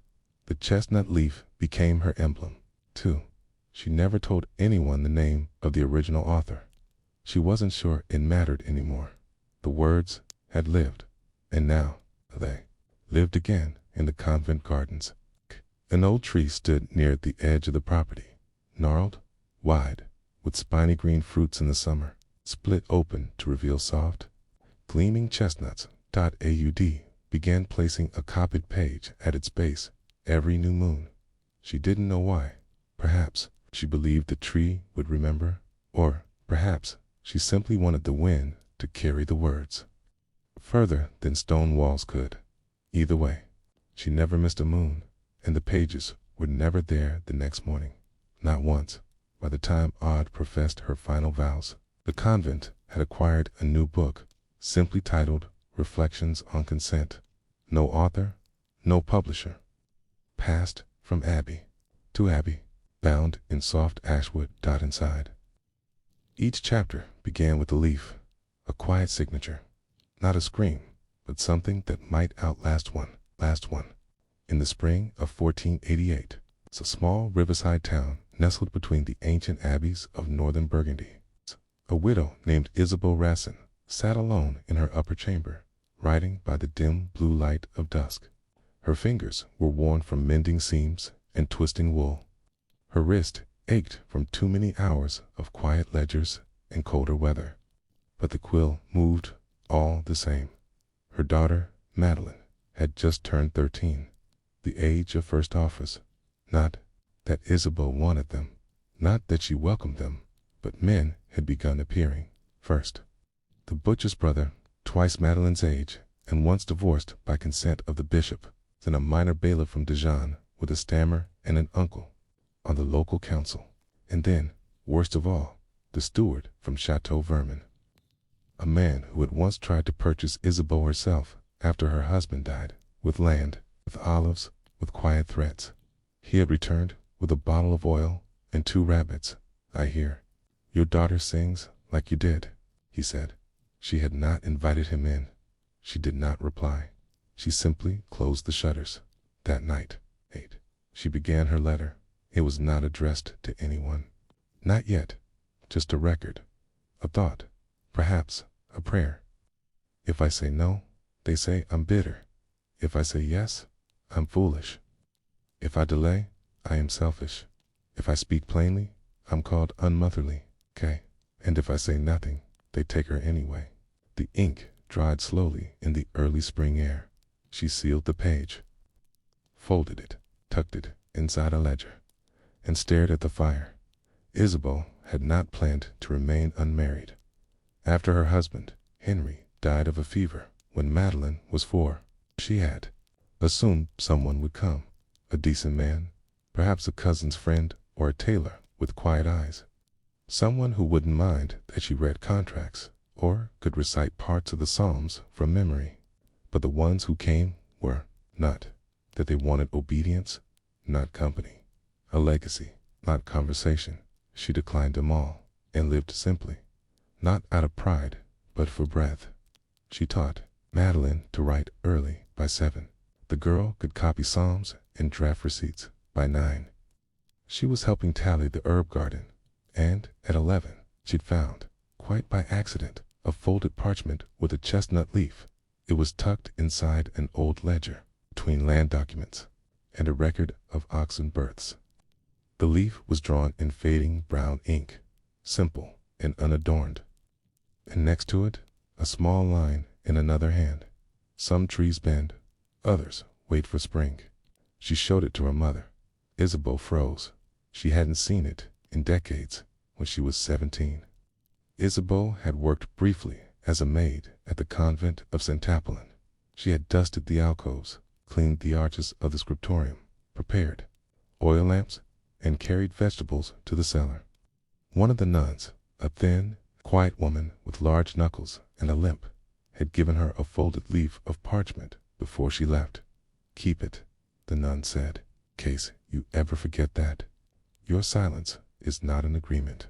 The chestnut leaf became her emblem, too. She never told anyone the name of the original author. She wasn't sure it mattered anymore. The words had lived, and now they lived again in the convent gardens. An old tree stood near the edge of the property, gnarled, wide, with spiny green fruits in the summer, split open to reveal soft, gleaming chestnuts. Aud began placing a copied page at its base every new moon. She didn't know why. Perhaps she believed the tree would remember, or perhaps she simply wanted the wind to carry the words further than stone walls could. Either way, she never missed a moon, and the pages were never there the next morning. Not once. By the time Aude professed her final vows, the convent had acquired a new book, simply titled Reflections on Consent. No author, no publisher. Passed from abbey to abbey, bound in soft ashwood. Inside. Each chapter began with a leaf, a quiet signature. Not a scream, but something that might outlast one. In the spring of 1488, it's a small riverside town nestled between the ancient abbeys of northern Burgundy. A widow named Isabeau Racine sat alone in her upper chamber, writing by the dim blue light of dusk. Her fingers were worn from mending seams and twisting wool. Her wrist ached from too many hours of quiet ledgers and colder weather. But the quill moved all the same. Her daughter, Madeleine, had just turned 13, the age of first offers. Not that Isabeau wanted them, not that she welcomed them, but men had begun appearing. First, the butcher's brother, twice Madeleine's age, and once divorced by consent of the bishop, then a minor bailiff from Dijon with a stammer and an uncle on the local council, and then, worst of all, the steward from Chateau Vermin. A man who had once tried to purchase Isabeau herself after her husband died, with land, with olives, with quiet threats. He had returned with a bottle of oil and 2 rabbits. I hear your daughter sings like you did, he said. She had not invited him in. She did not reply. She simply closed the shutters. That night, she began her letter. It was not addressed to anyone. Not yet. Just a record. A thought. Perhaps a prayer. If I say no, they say I'm bitter. If I say yes, I'm foolish. If I delay, I am selfish. If I speak plainly, I'm called unmotherly. And if I say nothing, they take her anyway. The ink dried slowly in the early spring air. She sealed the page, folded it, tucked it inside a ledger, and stared at the fire. Isabeau had not planned to remain unmarried. After her husband, Henry, died of a fever when Madeleine was 4, she had assumed someone would come, a decent man, perhaps a cousin's friend or a tailor with quiet eyes. Someone who wouldn't mind that she read contracts or could recite parts of the Psalms from memory. But the ones who came were not that they wanted obedience, not company, a legacy, not conversation. She declined them all and lived simply, not out of pride, but for breath. She taught Madeleine to write early by 7. The girl could copy Psalms and draft receipts by 9. She was helping tally the herb garden, and at 11, she'd found, quite by accident, a folded parchment with a chestnut leaf. It was tucked inside an old ledger, between land documents, and a record of oxen births. The leaf was drawn in fading brown ink, simple and unadorned. And next to it, a small line in another hand. Some trees bend, others wait for spring. She showed it to her mother. Isabeau froze. She hadn't seen it in decades when she was 17. Isabeau had worked briefly as a maid at the convent of St. Apollon. She had dusted the alcoves, cleaned the arches of the scriptorium, prepared oil lamps, and carried vegetables to the cellar. One of the nuns, a thin, quiet woman with large knuckles and a limp, had given her a folded leaf of parchment before she left. "Keep it," the nun said, "case you ever forget that. Your silence is not an agreement."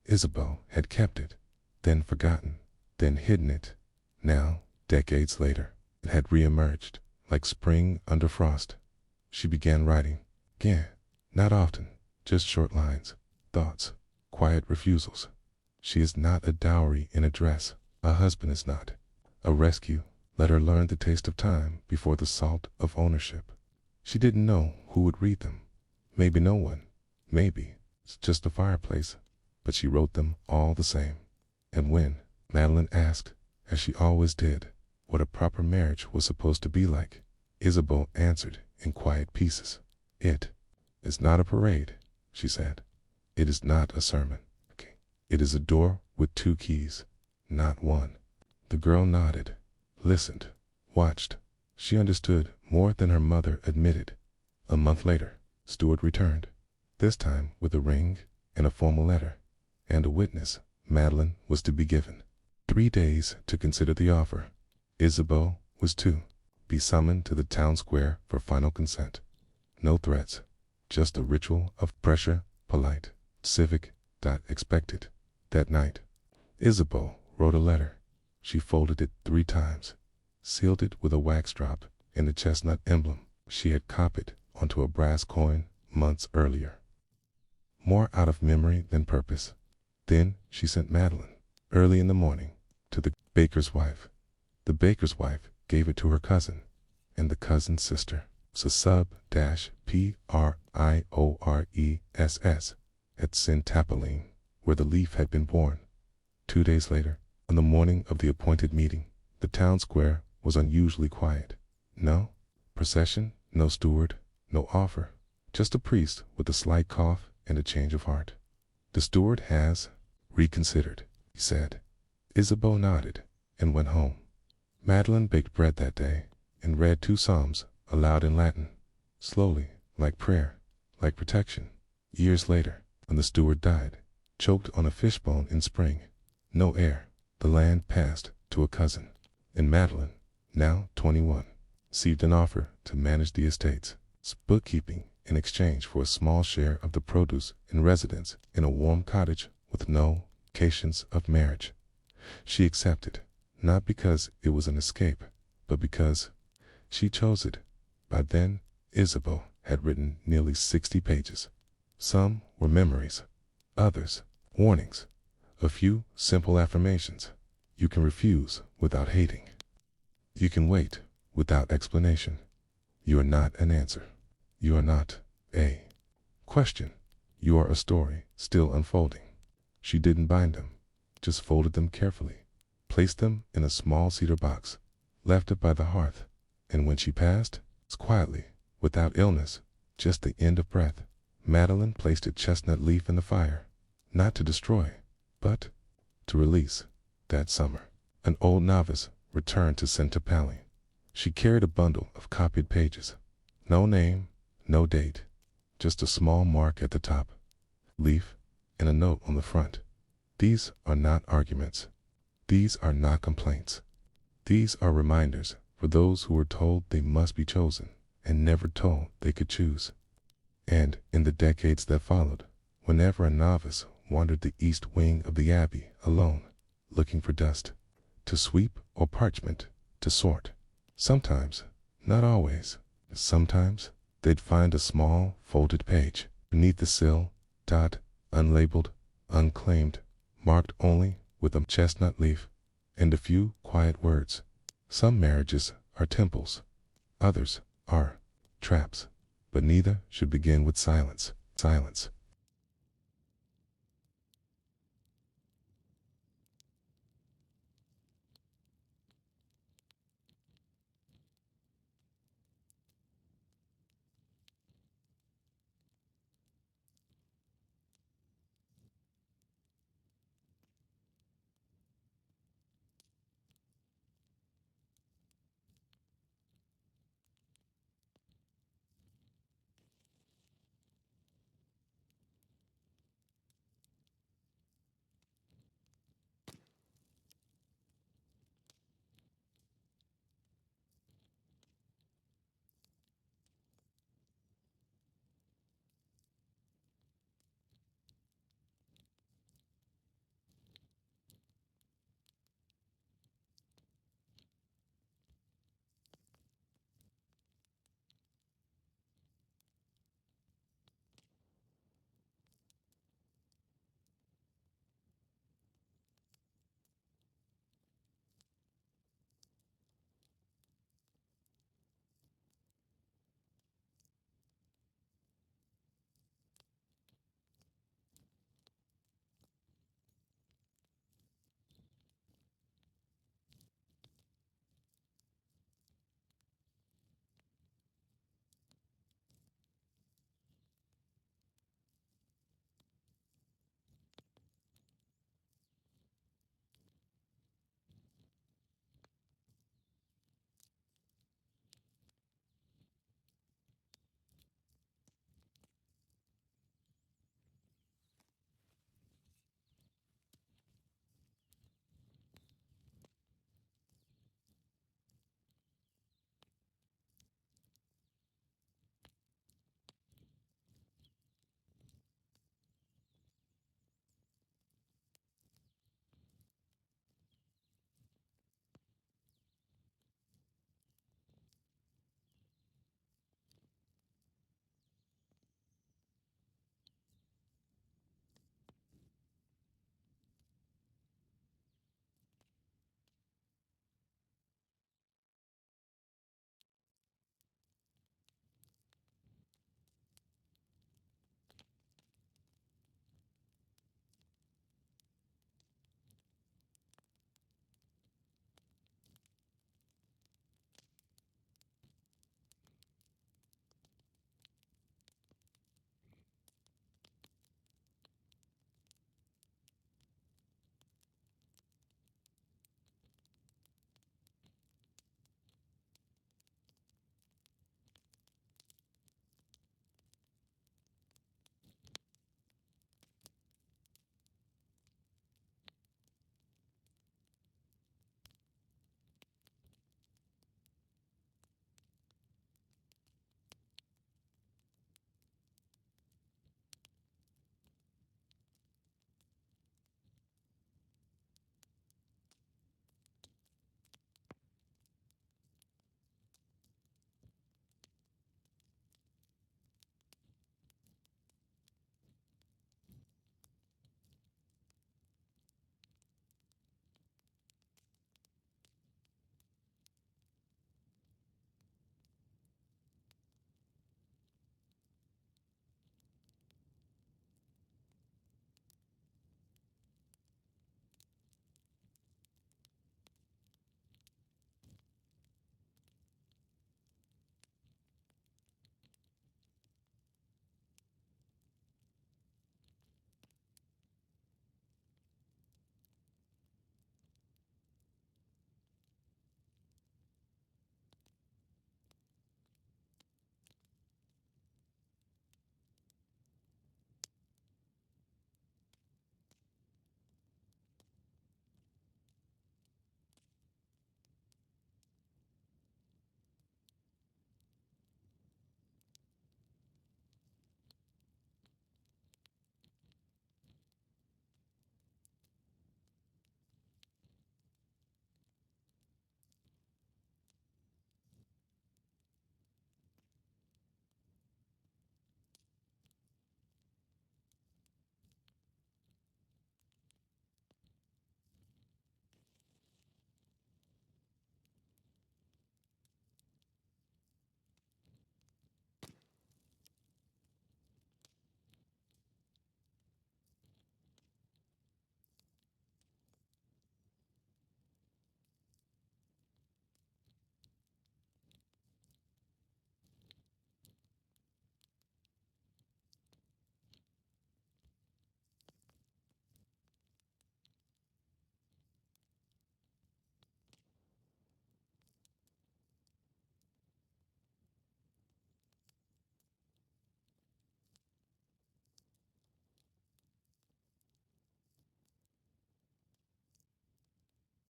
Isabel had kept it, then forgotten, then hidden it. Now, decades later, it had reemerged, like spring under frost. She began writing. Again, not often, just short lines, thoughts, quiet refusals. She is not a dowry in a dress. A husband is not. A rescue. Let her learn the taste of time before the salt of ownership. She didn't know who would read them. Maybe no one. Maybe it's just a fireplace. But she wrote them all the same. And when Madeline asked, as she always did, what a proper marriage was supposed to be like, Isabel answered in quiet pieces. "It is not a parade," she said. "It is not a sermon. It is a door with two keys, not one." The girl nodded, listened, watched. She understood more than her mother admitted. A month later, Stuart returned, this time with a ring and a formal letter, and a witness. Madeline was to be given 3 days to consider the offer. Isabel was to be summoned to the town square for final consent. No threats, just a ritual of pressure, polite, civic, expected. That night, Isabel wrote a letter. She folded it 3 times, sealed it with a wax drop and the chestnut emblem she had copied onto a brass coin months earlier. More out of memory than purpose. Then she sent Madeline, early in the morning, to the baker's wife. The baker's wife gave it to her cousin, and the cousin's sister. So sub-prioress at Saint-Tapeline, where the leaf had been born. 2 days later, on the morning of the appointed meeting, the town square was unusually quiet. No procession, no steward, no offer, just a priest with a slight cough and a change of heart. "The steward has reconsidered," he said. Isabel nodded and went home. Madeline baked bread that day and read 2 psalms aloud in Latin, slowly, like prayer, like protection. Years later, when the steward died, choked on a fishbone in spring, no heir, the land passed to a cousin, and Madeline, now 21, received an offer to manage the estate's bookkeeping in exchange for a small share of the produce and residence in a warm cottage with no occasions of marriage. She accepted, not because it was an escape, but because she chose it. By then, Isabel had written nearly 60 pages. Some were memories, others warnings, a few simple affirmations. You can refuse without hating. You can wait without explanation. You are not an answer. You are not a question. You are a story still unfolding. She didn't bind them, just folded them carefully, placed them in a small cedar box, left it by the hearth, and when she passed, quietly, without illness, just the end of breath, Madeline placed a chestnut leaf in the fire, not to destroy, but to release. That summer, an old novice returned to Saint-Tapeline. She carried a bundle of copied pages. No name, no date, just a small mark at the top, leaf, and a note on the front. These are not arguments. These are not complaints. These are reminders for those who were told they must be chosen and never told they could choose. And in the decades that followed, whenever a novice wandered the east wing of the abbey alone, looking for dust to sweep or parchment to sort, sometimes, not always, sometimes they'd find a small folded page beneath the sill, unlabeled, unclaimed, marked only with a chestnut leaf and a few quiet words. Some marriages are temples, others are traps, but neither should begin with silence.